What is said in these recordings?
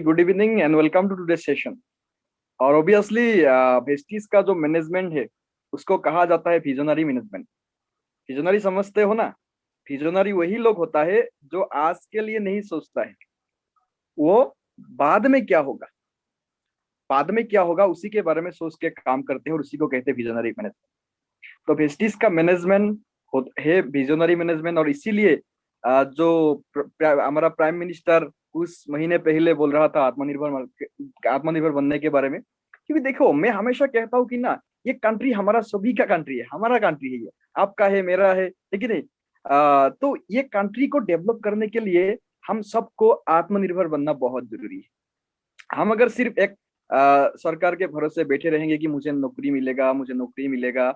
Good evening and welcome to today session. और obviously Vestige का जो मैनेजमेंट है उसको कहा जाता है विजनरी मैनेजमेंट। विजनरी समझते हो ना? विजनरी वही लोग होता है जो आज के लिए नहीं सोचता है, वो बाद में क्या होगा, बाद में क्या होगा उसी के बारे में सोच के काम करते हैं और उसी को कहते हैं विजनरी मैनेजमेंट। तो वेस्टीज का मैनेजमेंट है विजनरी मैनेजमेंट। और इसीलिए जो हमारा प्राइम मिनिस्टर कुछ महीने पहले बोल रहा था आत्मनिर्भर बनने के बारे में। क्योंकि देखो, मैं हमेशा कहता हूँ कि ना, ये कंट्री हमारा सभी का कंट्री है, हमारा कंट्री है, ये आपका है, मेरा है, ठीक है नहीं? तो ये कंट्री को डेवलप करने के लिए हम सबको आत्मनिर्भर बनना बहुत जरूरी है। हम अगर सिर्फ एक सरकार के भरोसे बैठे रहेंगे कि मुझे नौकरी मिलेगा, मुझे नौकरी मिलेगा,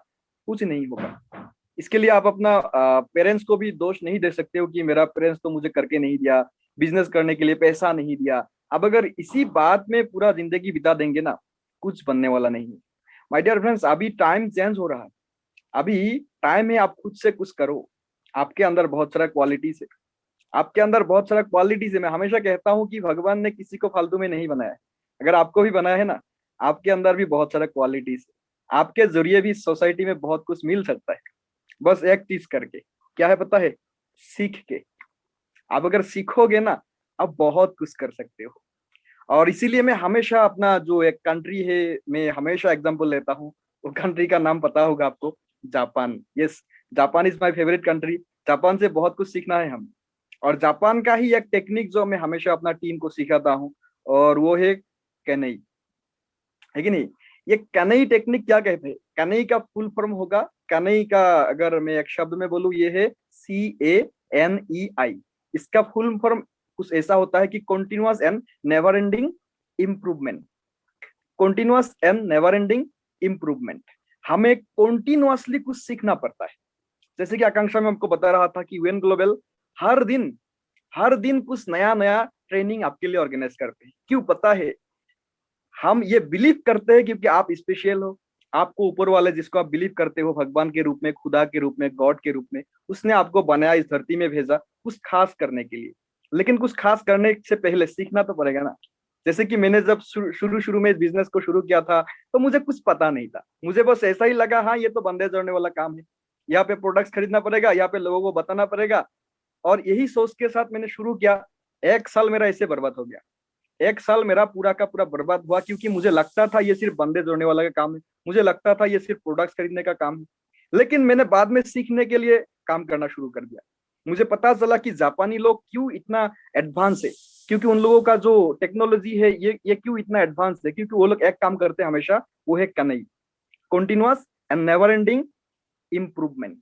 कुछ नहीं होगा। इसके लिए आप अपना पेरेंट्स को भी दोष नहीं दे सकते हो कि मेरा पेरेंट्स तो मुझे करके नहीं दिया, बिजनेस करने के लिए पैसा नहीं दिया। अब अगर इसी बात में पूरा जिंदगी बिता देंगे ना, कुछ बनने वाला नहीं है। माय डियर फ्रेंड्स, अभी टाइम चेंज हो रहा है। अभी टाइम है आप खुद से कुछ करो। आपके अंदर बहुत सारा क्वालिटीज है, आपके अंदर बहुत सारा क्वालिटीज है। मैं हमेशा कहता हूँ कि भगवान ने किसी को फालतू में नहीं बनाया है। अगर आपको भी बनाया है ना, आपके अंदर भी बहुत सारा क्वालिटीज है। आपके जरिए भी सोसाइटी में बहुत कुछ मिल सकता है, बस एक चीज करके। क्या है पता है? सीख के। आप अगर सीखोगे ना, आप बहुत कुछ कर सकते हो। और इसीलिए मैं हमेशा अपना जो एक कंट्री है, मैं हमेशा एग्जांपल लेता हूँ। वो कंट्री का नाम पता होगा आपको, Japan. Yes, Japan is my favourite country. Japan से बहुत कुछ सीखना है हम। और जापान का ही एक टेक्निक जो मैं हमेशा अपना टीम को सिखाता हूँ, और वो है कैनई, है कि नहीं? ये कनई टेक्निक क्या कहते हैं? कनई का फुल फॉर्म होगा, कनई का अगर मैं एक शब्द में बोलूं, ये है CANEI। इसका फुल फॉर्म कुछ ऐसा होता है कि continuous and never ending improvement. Continuous and never ending improvement. हमें कॉन्टिन्यूअसली कुछ सीखना पड़ता है। जैसे कि आकांक्षा में हमको बता रहा था कि यूएन ग्लोबल हर दिन कुछ नया नया ट्रेनिंग आपके लिए ऑर्गेनाइज करते हैं। क्यों पता है? हम ये बिलीव करते हैं क्योंकि आप स्पेशल हो। आपको ऊपर वाले, जिसको आप बिलीव करते हो भगवान के रूप में, खुदा के रूप में, गॉड के रूप में, उसने आपको बनाया, इस धरती में भेजा कुछ खास करने के लिए। लेकिन कुछ खास करने से पहले सीखना तो पड़ेगा ना। जैसे कि मैंने जब शुरू शुरू में इस बिजनेस को शुरू किया था, तो मुझे कुछ पता नहीं था। मुझे बस ऐसा ही लगा, हाँ ये तो बंदे जोड़ने वाला काम है, यहाँ पे प्रोडक्ट्स खरीदना पड़ेगा, यहाँ पे लोगों को बताना पड़ेगा। और यही सोच के साथ मैंने शुरू किया। 1 साल मेरा ऐसे बर्बाद हो गया। 1 साल मेरा पूरा का पूरा बर्बाद हुआ, क्योंकि मुझे लगता था ये सिर्फ बंदे जोड़ने वाला का काम है, मुझे लगता था ये सिर्फ प्रोडक्ट्स खरीदने का काम है। लेकिन मैंने बाद में सीखने के लिए काम करना शुरू कर दिया। मुझे पता चला कि जापानी लोग क्यों इतना एडवांस है, क्योंकि उन लोगों का जो टेक्नोलॉजी है, ये क्यों इतना एडवांस है, क्योंकि वो लोग एक काम करते हैं हमेशा, वो है कनई, continuous and never ending improvement.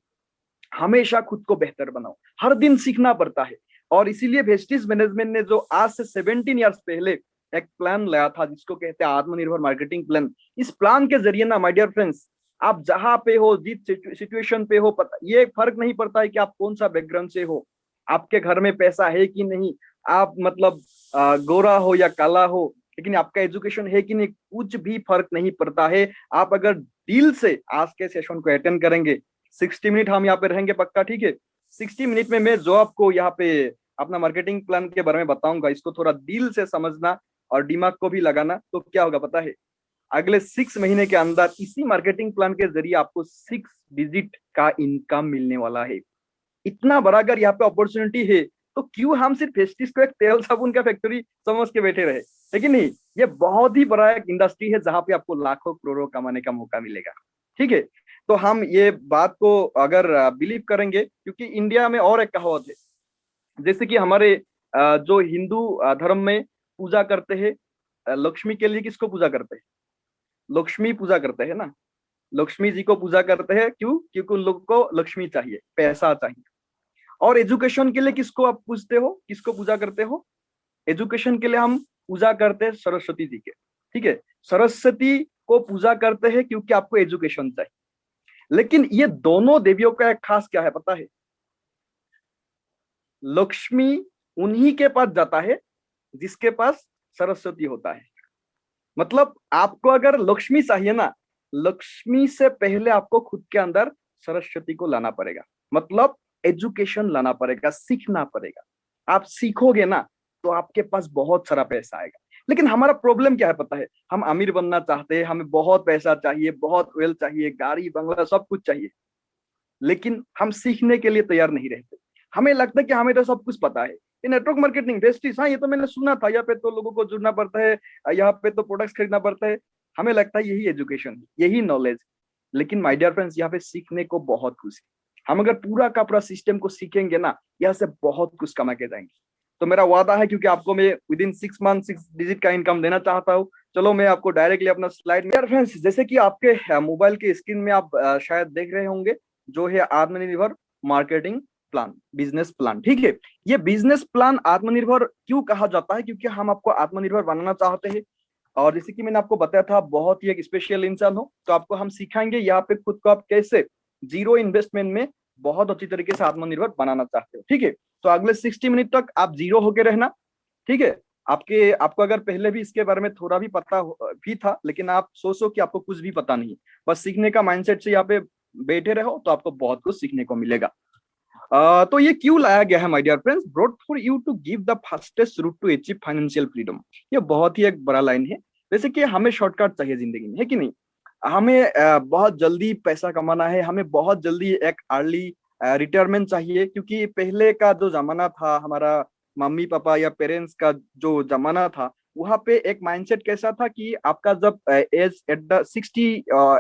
हमेशा खुद को बेहतर बनाओ, हर दिन सीखना पड़ता है। और इसीलिए वेस्टिज मैनेजमेंट ने जो आज से 17 ईयर्स पहले एक प्लान लाया था, जिसको कहते हैं आत्मनिर्भर मार्केटिंग प्लान। इस प्लान के जरिए ना, माय डियर फ्रेंड्स, आप जहां पे हो, जिस सिचुएशन पे हो, पता ये फर्क नहीं पड़ता है कि आप कौन सा बैकग्राउंड से हो, आपके घर में पैसा है कि नहीं, आप मतलब गोरा हो या काला हो, लेकिन आपका एजुकेशन है कि नहीं, कुछ भी फर्क नहीं पड़ता है। आप अगर दिल से आज के सेशन को अटेंड करेंगे, 60 मिनट हम यहाँ पे रहेंगे पक्का, ठीक है? 60 मिनट में मैं जो आपको यहाँ पे अपना मार्केटिंग प्लान के बारे में बताऊंगा, इसको थोड़ा दिल से समझना और दिमाग को भी लगाना। तो क्या होगा पता है? अगले 6 महीने के अंदर इसी मार्केटिंग प्लान के जरिए आपको 6 डिजिट का इनकम मिलने वाला है। इतना बड़ा अगर यहाँ पे अपॉर्चुनिटी है, तो क्यों हम सिर्फ फेस्टिस को एक तेल साबुन का फैक्ट्री समझ के बैठे रहे? लेकिन नहीं, ये बहुत ही बड़ा एक इंडस्ट्री है जहां पे आपको लाखों करोड़ों कमाने का मौका मिलेगा, ठीक है? तो हम ये बात को अगर बिलीव करेंगे, क्योंकि इंडिया में और एक कहावत है, जैसे कि हमारे जो हिंदू धर्म में पूजा करते हैं, लक्ष्मी के लिए किसको पूजा करते हैं? लक्ष्मी पूजा करते हैं ना। लक्ष्मी जी को पूजा करते हैं, क्यों? क्योंकि उन लोगों को लक्ष्मी चाहिए, पैसा चाहिए। और एजुकेशन के लिए किसको आप पूजते हो, किसको पूजा करते हो? एजुकेशन के लिए हम पूजा करते हैं सरस्वती जी के, ठीक है? सरस्वती को पूजा करते हैं क्योंकि आपको एजुकेशन चाहिए। लेकिन ये दोनों देवियों का एक खास क्या है पता है? लक्ष्मी उन्हीं के पास जाता है जिसके पास सरस्वती होता है। मतलब आपको अगर लक्ष्मी चाहिए ना, लक्ष्मी से पहले आपको खुद के अंदर सरस्वती को लाना पड़ेगा। मतलब एजुकेशन लाना पड़ेगा, सीखना पड़ेगा। आप सीखोगे ना, तो आपके पास बहुत सारा पैसा आएगा। लेकिन हमारा प्रॉब्लम क्या है पता है, हम अमीर बनना चाहते हैं, हमें बहुत पैसा चाहिए, बहुत वेल्थ चाहिए, गाड़ी बंगला सब कुछ चाहिए, लेकिन हम सीखने के लिए तैयार नहीं रहते। हमें लगता है कि हमें तो सब कुछ पता है। ये नेटवर्क मार्केटिंग वेस्टिज, हाँ ये तो मैंने सुना था, यहाँ पे तो लोगों को जुड़ना पड़ता है, यहाँ पे तो प्रोडक्ट्स खरीदना पड़ता है। हमें लगता है यही एजुकेशन, यही नॉलेज। लेकिन माय डियर फ्रेंड्स, यहाँ पे सीखने को बहुत कुछ है। हम अगर पूरा का पूरा सिस्टम को सीखेंगे ना, यहाँ से बहुत कुछ कमा के जाएंगे। तो मेरा वादा है, क्योंकि आपको मैं विद इन 6 मंथ 6 डिजिट का इनकम देना चाहता हूँ। चलो मैं आपको डायरेक्टली अपना स्लाइड में, फ्रेंड्स जैसे कि आपके मोबाइल के स्क्रीन में आप शायद देख रहे होंगे, जो है आत्मनिर्भर मार्केटिंग प्लान, बिजनेस प्लान। ठीक है, ये बिजनेस प्लान आत्मनिर्भर क्यों कहा जाता है? क्योंकि हम आपको आत्मनिर्भर बनाना चाहते हैं। और जैसे कि मैंने आपको बताया था, बहुत ही एक स्पेशल इंसान हो, तो आपको हम सिखाएंगे यहाँ पे खुद को आप कैसे जीरो इन्वेस्टमेंट में बहुत अच्छी तरीके से आत्मनिर्भर बनाना चाहते हो। ठीक है, तो अगले 60 मिनट तक आप जीरो होके रहना। ठीक है, आपको अगर पहले भी इसके बारे में थोड़ा भी पता भी था, लेकिन आप सोचो कि आपको कुछ भी पता नहीं, बस सीखने का माइंडसेट से यहाँ पे बैठे रहो, तो आपको बहुत कुछ सीखने को मिलेगा। तो ये क्यों लाया गया है my dear friends? Brought for you to give the fastest route to achieve financial freedom. ये बहुत ही एक बड़ा लाइन है। जैसे कि हमें शॉर्टकट चाहिए जिंदगी में, है कि नहीं? हमें बहुत जल्दी पैसा कमाना है, हमें बहुत जल्दी एक अर्ली रिटायरमेंट चाहिए, क्योंकि पहले का जो जमाना था, हमारा मम्मी पापा या पेरेंट्स का जो जमाना था, वहां पे एक माइंडसेट कैसा था कि आपका जब एज एट द 60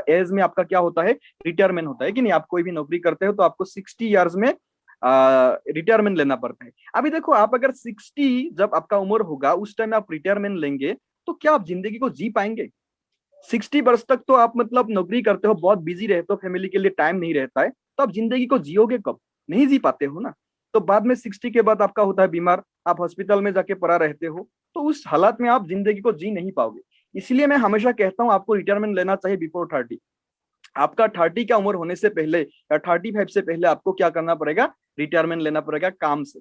एज में आपका क्या होता है, रिटायरमेंट होता है कि नहीं? आप कोई भी नौकरी करते हो तो आपको 60 ईयर्स में रिटायरमेंट लेना पड़ता है। अभी देखो, आप अगर 60 जब आपका उम्र होगा, उस टाइम आप रिटायरमेंट लेंगे, तो क्या आप जिंदगी को जी पाएंगे? 60 वर्ष तक तो आप मतलब नौकरी करते हो, बहुत बिजी रहते हो, फैमिली के लिए टाइम नहीं रहता है, तो आप जिंदगी को जियोगे कब? नहीं जी पाते हो ना। तो बाद में 60 के बाद आपका होता है बीमार, आप हॉस्पिटल में जाके पड़ा रहते हो, तो उस हालात में आप जिंदगी को जी नहीं पाओगे। इसलिए मैं हमेशा कहता हूँ, आपको रिटायरमेंट लेना चाहिए बिफोर 30। आपका 30 का उम्र होने से पहले या 35 से पहले आपको क्या करना पड़ेगा? रिटायरमेंट लेना पड़ेगा काम से।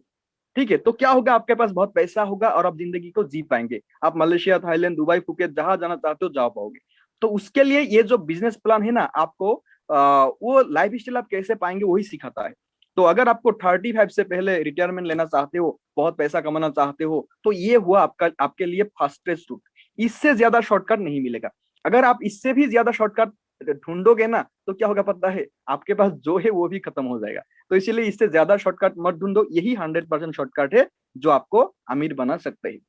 ठीक है, तो क्या होगा, आपके पास बहुत पैसा होगा और आप जिंदगी को जी पाएंगे। आप मलेशिया, थाईलैंड, दुबई, फुकेत जहां जाना चाहते हो जा पाओगे। तो उसके लिए ये जो बिजनेस प्लान है ना, आपको वो लाइफ स्टाइल आप कैसे पाएंगे वही सिखाता है। तो अगर आपको 35 से पहले रिटायरमेंट लेना चाहते हो, बहुत पैसा कमाना चाहते हो, तो ये हुआ आपका आपके लिए फास्टेस्ट रूट। इससे ज्यादा शॉर्टकट नहीं मिलेगा। अगर आप इससे भी ज्यादा शॉर्टकट ढूंढोगे ना, तो क्या होगा पता है, आपके पास जो है वो भी खत्म हो जाएगा। तो इसीलिए इससे ज्यादा शॉर्टकट मत ढूंढो, यही 100% शॉर्टकट है जो आपको अमीर बना सकते हैं।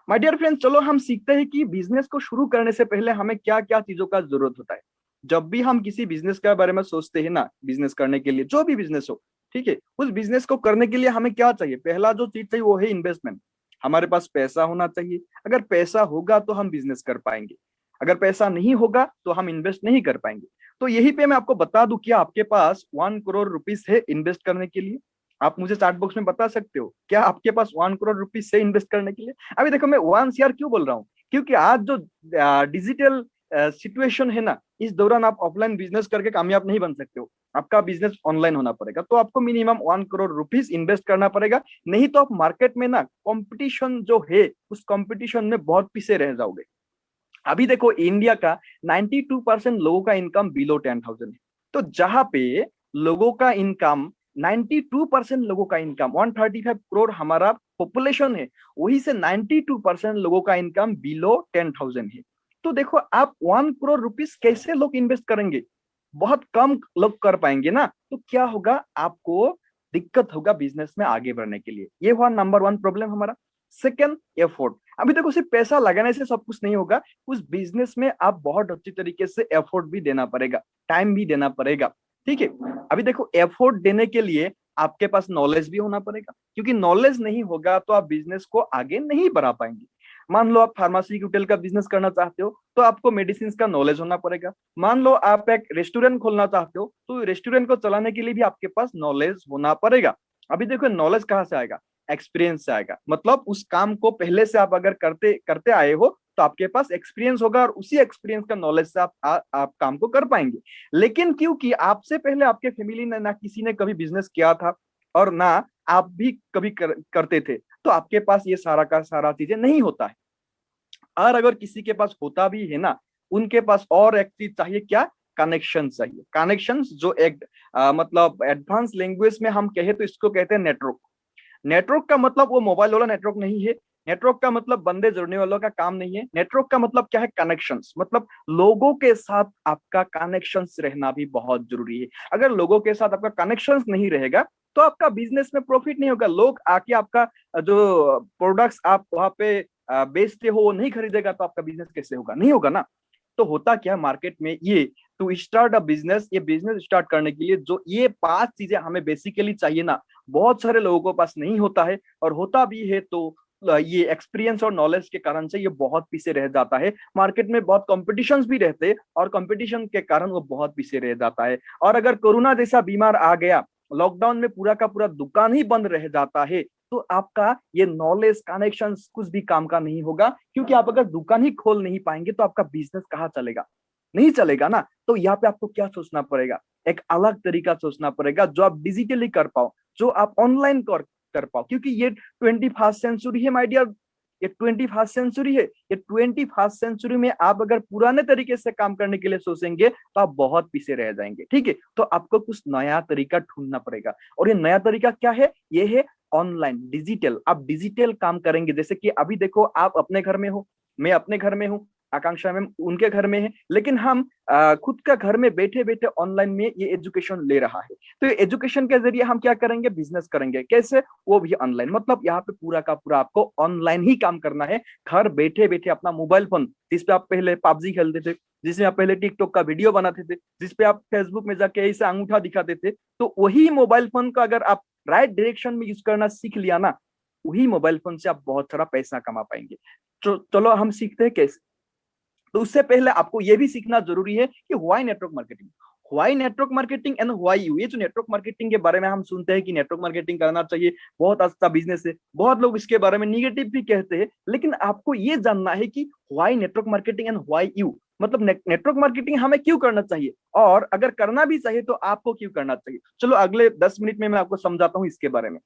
माय डियर फ्रेंड, चलो हम सीखते हैं कि बिजनेस को शुरू करने से पहले हमें क्या क्या चीजों का जरूरत होता है। जब भी हम किसी बिजनेस के बारे में सोचते हैं ना, बिजनेस करने के लिए, जो भी बिजनेस हो, ठीक है, उस बिजनेस को करने के लिए हमें क्या चाहिए? पहला जो चीज चाहिए वो है इन्वेस्टमेंट। हमारे पास पैसा होना चाहिए। अगर पैसा होगा तो हम बिजनेस कर पाएंगे, अगर पैसा नहीं होगा तो हम इन्वेस्ट नहीं कर पाएंगे। तो यही पे मैं आपको बता दूं, क्या आपके पास 1 करोड़ रुपीस है इन्वेस्ट करने के लिए? आप मुझे चैट बॉक्स में बता सकते हो, क्या आपके पास 1 करोड़ रुपीस से इन्वेस्ट करने के लिए? अभी देखो, मैं 1 CR क्यों बोल रहा हूँ, क्योंकि आज जो डिजिटल सिचुएशन है ना, इस दौरान आप ऑफलाइन बिजनेस करके कामयाब नहीं बन सकते हो। आपका बिजनेस ऑनलाइन होना पड़ेगा, तो आपको मिनिमम 1 करोड़ रुपीस इन्वेस्ट करना पड़ेगा। नहीं तो आप मार्केट में ना कंपटीशन जो है, उस कंपटीशन में बहुत पीछे रह जाओगे। अभी देखो, इंडिया का 92% लोगों का इनकम बिलो 10,000 है। तो जहां पे लोगों का इनकम 92% लोगों का इनकम 135 करोड़ हमारा पॉपुलेशन है, वही से 92% लोगों का इनकम बिलो 10,000 है। तो देखो, आप 1 करोड़ रुपीस कैसे लोग इन्वेस्ट करेंगे? बहुत कम लोग कर पाएंगे ना। तो क्या होगा, आपको दिक्कत होगा बिजनेस में आगे बढ़ने के लिए। ये हुआ नंबर 1 प्रॉब्लम हमारा। Second, effort. अभी देखो, सिर्फ पैसा लगाने से सब कुछ नहीं होगा। उस बिजनेस में आप बहुत अच्छी तरीके से एफोर्ट भी देना पड़ेगा, टाइम भी देना पड़ेगा। ठीक है, अभी देखो, एफोर्ट देने के लिए आपके पास नॉलेज भी होना पड़ेगा, क्योंकि नॉलेज नहीं होगा तो आप बिजनेस को आगे नहीं बढ़ा पाएंगे। मान लो आप फार्मास्यूटिकल का बिजनेस करना चाहते हो, तो आपको मेडिसिन का नॉलेज होना पड़ेगा। मान लो आप एक रेस्टोरेंट खोलना चाहते हो, तो रेस्टोरेंट को चलाने के लिए भी आपके पास नॉलेज होना पड़ेगा। अभी देखो, नॉलेज कहाँ से आएगा? एक्सपीरियंस से आएगा। मतलब उस काम को पहले से आप अगर करते करते आए हो, तो आपके पास एक्सपीरियंस होगा, और उसी एक्सपीरियंस का नॉलेज से आप काम को कर पाएंगे। लेकिन क्योंकि आपसे पहले आपके फैमिली ने ना किसी ने कभी बिजनेस किया था, और ना आप भी कभी करते थे, तो आपके पास ये सारा का सारा चीजें नहीं होता है। और अगर किसी के पास होता भी है ना, उनके पास और एक चीज चाहिए, क्या? कनेक्शन चाहिए। कनेक्शन जो एक मतलब एडवांस लैंग्वेज में हम कहे तो इसको कहते हैं नेटवर्क। नेटवर्क का मतलब वो मोबाइल वाला नेटवर्क नहीं है। नेटवर्क का मतलब बंदे जुड़ने वालों का काम नहीं है। नेटवर्क का मतलब क्या है? कनेक्शंस, मतलब लोगों के साथ आपका कनेक्शंस रहना भी बहुत जरूरी है। अगर लोगों के साथ आपका कनेक्शंस नहीं रहेगा तो आपका बिजनेस में प्रॉफिट नहीं होगा। लोग आके आपका जो प्रोडक्ट्स आप वहां पे बेचते हो वो नहीं खरीदेगा तो आपका बिजनेस कैसे होगा? नहीं होगा ना। तो होता क्या है मार्केट में, ये टू स्टार्ट अ बिजनेस, ये बिजनेस स्टार्ट करने के लिए जो ये 5 चीजें हमें बेसिकली चाहिए ना, बहुत सारे लोगों के पास नहीं होता है। और होता भी है तो ये एक्सपीरियंस और नॉलेज के कारण से ये बहुत पीछे रह जाता है। मार्केट में बहुत कॉम्पिटिशन्स भी रहते हैं और कंपटीशन के कारण वो बहुत पीछे रह जाता है। और अगर कोरोना जैसा बीमार आ गया, लॉकडाउन में पूरा का पूरा दुकान ही बंद रह जाता है, तो आपका ये नॉलेज कनेक्शन कुछ भी काम का नहीं होगा। क्योंकि आप अगर दुकान ही खोल नहीं पाएंगे तो आपका बिजनेस कहाँ चलेगा? नहीं चलेगा ना। तो यहाँ पे आपको क्या सोचना पड़ेगा? एक अलग तरीका सोचना पड़ेगा जो आप डिजिटली कर पाओ, जो आप ऑनलाइन कर पाओ। क्योंकि ये 21st सेंचुरी है माय डियर, ये 21st सेंचुरी है। ये 21st सेंचुरी में आप अगर पुराने तरीके से काम करने के लिए सोचेंगे तो आप बहुत पीछे रह जाएंगे। ठीक है, तो आपको कुछ नया तरीका ढूंढना पड़ेगा। और ये नया तरीका क्या है? ये है ऑनलाइन, डिजिटल। आप डिजिटल काम करेंगे। जैसे कि अभी देखो, आप अपने घर में हो, मैं अपने घर में हूँ, आकांक्षा मैम उनके घर में है, लेकिन हम खुद का घर में बैठे बैठे ऑनलाइन में ये एजुकेशन ले रहा है। तो ये एजुकेशन के जरिए हम क्या करेंगे? बिजनेस करेंगे। कैसे? वो भी ऑनलाइन। मतलब यहाँ पे पूरा का पूरा आपको ऑनलाइन ही काम करना है। घर बैठे बैठे अपना मोबाइल फोन, जिसपे आप पहले पबजी खेलते थे, जिसमें आप पहले टिकटॉक का वीडियो बनाते थे, जिसपे आप फेसबुक में जाके ऐसे अंगूठा दिखाते थे, तो वही मोबाइल फोन का अगर आप राइट डायरेक्शन में यूज करना सीख लिया ना, वही मोबाइल फोन से आप बहुत सारा पैसा कमा पाएंगे। तो चलो हम सीखते हैं कैसे। तो उससे पहले आपको यह भी सीखना जरूरी है कि why network marketing, why network marketing and why you. ये जो नेटवर्क मार्केटिंग के बारे में हम सुनते हैं कि नेटवर्क मार्केटिंग करना चाहिए, बहुत अच्छा बिजनेस है, बहुत लोग इसके बारे में निगेटिव भी कहते हैं, लेकिन आपको ये जानना है कि why network marketing and why you. मतलब नेटवर्क मार्केटिंग हमें क्यों करना चाहिए, और अगर करना भी चाहिए तो आपको क्यों करना चाहिए। चलो अगले 10 मिनट में मैं आपको समझाता हूँ इसके बारे में।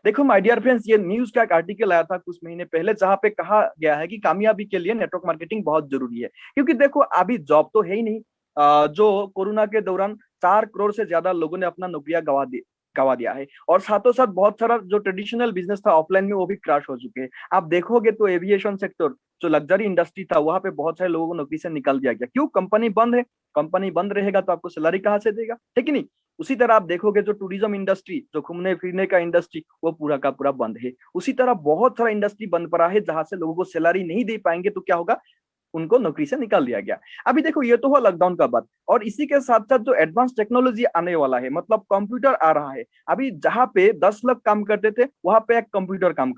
देखो माय डियर फ्रेंड्स, ये न्यूज का एक आर्टिकल आया था कुछ महीने पहले, जहां पे कहा गया है कि कामयाबी के लिए नेटवर्क मार्केटिंग बहुत जरूरी है। क्योंकि देखो अभी जॉब तो है ही नहीं। जो कोरोना के दौरान 4 करोड़ से ज्यादा लोगों ने अपना नौकरियां गवा दिया है। और साथों साथ बहुत सारा जो ट्रेडिशनल बिजनेस था ऑफलाइन में, वो भी क्रैश हो चुके हैं। आप देखोगे तो एविएशन सेक्टर, जो लग्जरी इंडस्ट्री था, वहां पे बहुत सारे लोगों को नौकरी से निकाल दिया गया। क्यों? कंपनी बंद है। कंपनी बंद रहेगा तो आपको सैलरी कहाँ से देगा? है कि नहीं? उसी तरह आप देखोगे जो टूरिज्म इंडस्ट्री, जो घूमने फिरने का इंडस्ट्री, वो पूरा का पूरा बंद है। उसी तरह बहुत सारा इंडस्ट्री बंद पड़ा है जहां से लोगों को सैलरी नहीं दे पाएंगे तो क्या होगा? उनको नौकरी से निकाल दिया गया। अभी देखो ये तो हुआ लॉकडाउन का बात, और इसी के साथ साथ जो एडवांस टेक्नोलॉजी आने वाला है, मतलब कंप्यूटर आ रहा है। अभी जहां पे 10 लोग काम करते थे, वहां पे एक कंप्यूटर काम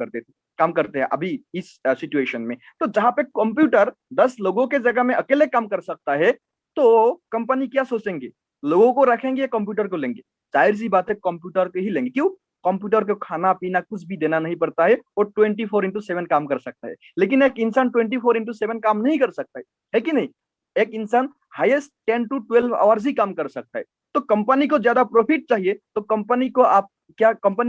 करते हैं अभी इस सिचुएशन में। तो जहां पे कंप्यूटर 10 लोगों के जगह में अकेले काम कर सकता है, तो कंपनी क्या सोचेंगे? लोगों को रखेंगे या कंप्यूटर को लेंगे? जाहिर सी बात है कंप्यूटर को ही लेंगे। क्यों? कंप्यूटर को खाना पीना कुछ भी देना नहीं पड़ता है, वो 24/7 काम कर सकता है। लेकिन एक इंसान 24/7 काम नहीं कर सकता है कि नहीं? एक इंसान हाईएस्ट 10 to 12 आवर्स ही काम कर सकता है। तो कंपनी को ज्यादा प्रॉफिट चाहिए तो कंपनी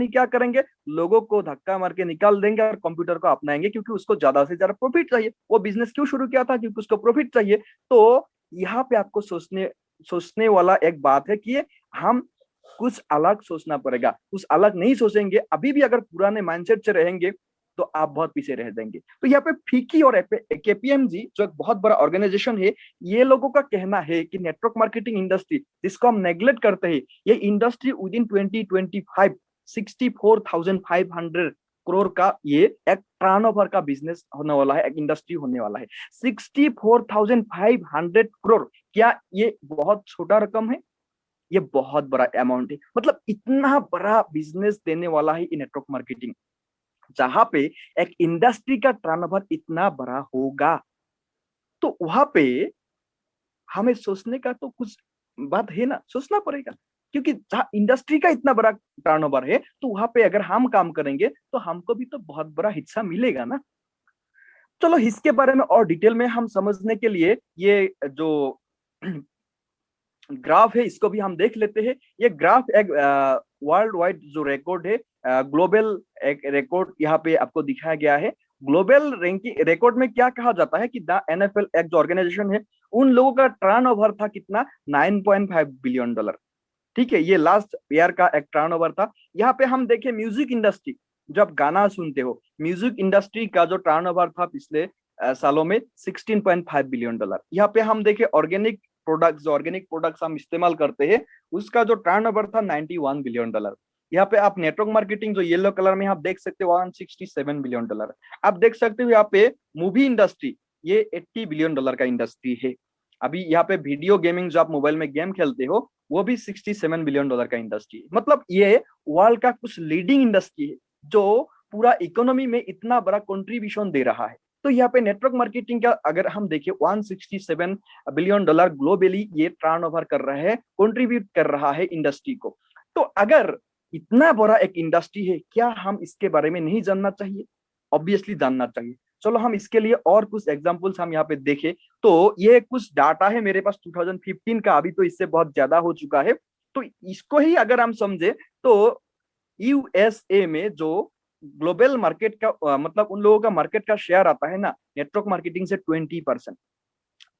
क्या करेंगे? लोगों को धक्का मार के निकाल देंगे और कंप्यूटर को अपनाएंगे, क्योंकि उसको ज्यादा से ज्यादा प्रॉफिट चाहिए। वो बिजनेस क्यों शुरू किया था? क्योंकि उसको प्रॉफिट चाहिए। तो यहाँ पे आपको सोचने वाला एक बात है कि हम कुछ अलग सोचना पड़ेगा। कुछ अलग नहीं सोचेंगे, अभी भी अगर पुराने माइंडसेट से रहेंगे तो आप बहुत पीछे रह जाएंगे। तो यहाँ पे फीकी और केपीएमजी जो एक बहुत बड़ा ऑर्गेनाइजेशन है, ये लोगों का कहना है कि नेटवर्क मार्केटिंग इंडस्ट्री, जिसको हम नेग्लेक्ट करते हैं, ये इंडस्ट्री विद इन 2025 64,500 करोड़ का ये एक टर्नओवर का बिजनेस होने वाला है, एक इंडस्ट्री होने वाला है। 64,500 करोड़, क्या ये बहुत छोटा रकम है? ये बहुत बड़ा अमाउंट है। मतलब इतना बड़ा बिजनेस देने वाला है नेटवर्क मार्केटिंग, जहां पे एक इंडस्ट्री का टर्नओवर इतना बड़ा होगा। तो वहां पे हमें सोचने का तो कुछ बात है ना, सोचना पड़ेगा। क्योंकि जहां इंडस्ट्री का इतना बड़ा टर्नओवर है, तो वहां पे अगर हम काम करेंगे तो हमको भी तो बहुत बड़ा हिस्सा मिलेगा ना। चलो इसके बारे में और डिटेल में हम समझने के लिए ये जो ग्राफ है इसको भी हम देख लेते हैं। ये ग्राफ एक वर्ल्ड वाइड जो रिकॉर्ड है, ग्लोबल एक रिकॉर्ड यहाँ पे आपको दिखाया गया है। ग्लोबल रैंकिंग रिकॉर्ड में क्या कहा जाता है कि द एनएफएल एक जो ऑर्गेनाइजेशन है, उन लोगों का टर्नओवर था कितना? 9.5 बिलियन डॉलर। ठीक है, ये लास्ट ईयर का एक टर्नओवर था। यहाँ पे हम देखें म्यूजिक इंडस्ट्री, जब गाना सुनते हो, म्यूजिक इंडस्ट्री का जो टर्नओवर था पिछले सालों में 16.5 बिलियन डॉलर। यहाँ पे हम देखे ऑर्गेनिक प्रोडक्ट्स हम इस्तेमाल करते हैं, उसका जो टर्नओवर था 91 बिलियन डॉलर। यहाँ पे आप नेटवर्क मार्केटिंग जो येलो कलर में आप देख सकते हो 167 बिलियन डॉलर। आप देख सकते हो यहाँ पे मूवी इंडस्ट्री, ये 80 बिलियन डॉलर का इंडस्ट्री है। अभी यहाँ पे वीडियो गेमिंग जो आप मोबाइल में गेम खेलते हो, वो भी 67 बिलियन डॉलर का इंडस्ट्री है। मतलब ये वर्ल्ड का कुछ लीडिंग इंडस्ट्री है जो पूरा इकोनॉमी में इतना बड़ा कंट्रीब्यूशन दे रहा है। तो यहाँ पे नेटवर्क मार्केटिंग का अगर हम देखें 167 बिलियन डॉलर ग्लोबली ये टर्नओवर कर रहा है, कंट्रीब्यूट कर रहा है इंडस्ट्री को। तो अगर इतना बड़ा एक इंडस्ट्री है, क्या हम इसके बारे में नहीं जानना चाहिए? ऑब्वियसली जानना चाहिए। चलो हम इसके लिए और कुछ एग्जांपल्स हम यहाँ पे देखें। तो ये कुछ डाटा है मेरे पास 2015 का, अभी तो इससे बहुत ज्यादा हो चुका है। तो इसको ही अगर हम समझे तो यूएसए में जो ग्लोबल मार्केट का मतलब उन लोगों का मार्केट का शेयर आता है ना नेटवर्क मार्केटिंग से 20%।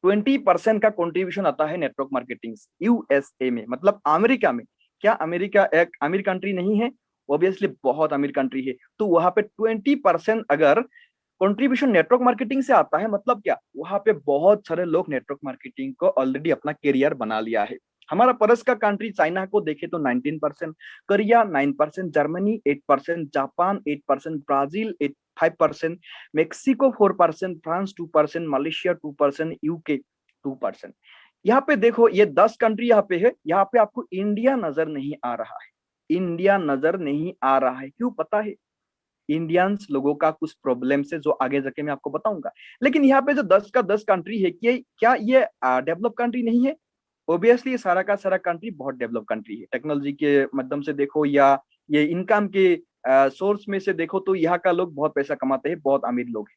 20% का कंट्रीब्यूशन आता है नेटवर्क मार्केटिंग से यूएसए में, मतलब अमेरिका में। क्या अमेरिका एक अमीर कंट्री नहीं है? ऑब्वियसली बहुत अमीर कंट्री है। तो वहां पे 20% अगर कंट्रीब्यूशन नेटवर्क मार्केटिंग से आता है, मतलब क्या, वहां पे बहुत सारे लोग नेटवर्क मार्केटिंग को ऑलरेडी अपना करियर बना लिया है। हमारा परस का कंट्री चाइना को देखे तो 19%, Korea 9%, Germany 8%, Japan 8%, Brazil 5%, Mexico 4%, France 2%, Malaysia 2%, UK 2%। यहाँ पे देखो ये 10 कंट्री यहाँ पे है। यहाँ पे आपको इंडिया नजर नहीं आ रहा है। इंडिया नजर नहीं आ रहा है, क्यों पता है? इंडियंस लोगों का कुछ प्रॉब्लम से जो आगे जाके मैं आपको बताऊंगा। लेकिन यहाँ पे जो 10 का 10 कंट्री है, क्या ये डेवलप कंट्री नहीं है? ओबियसली सारा का सारा कंट्री बहुत डेवलप कंट्री है। टेक्नोलॉजी के माध्यम से देखो या ये इनकम के सोर्स में से देखो, तो यहाँ का लोग बहुत पैसा कमाते हैं, बहुत अमीर लोग हैं।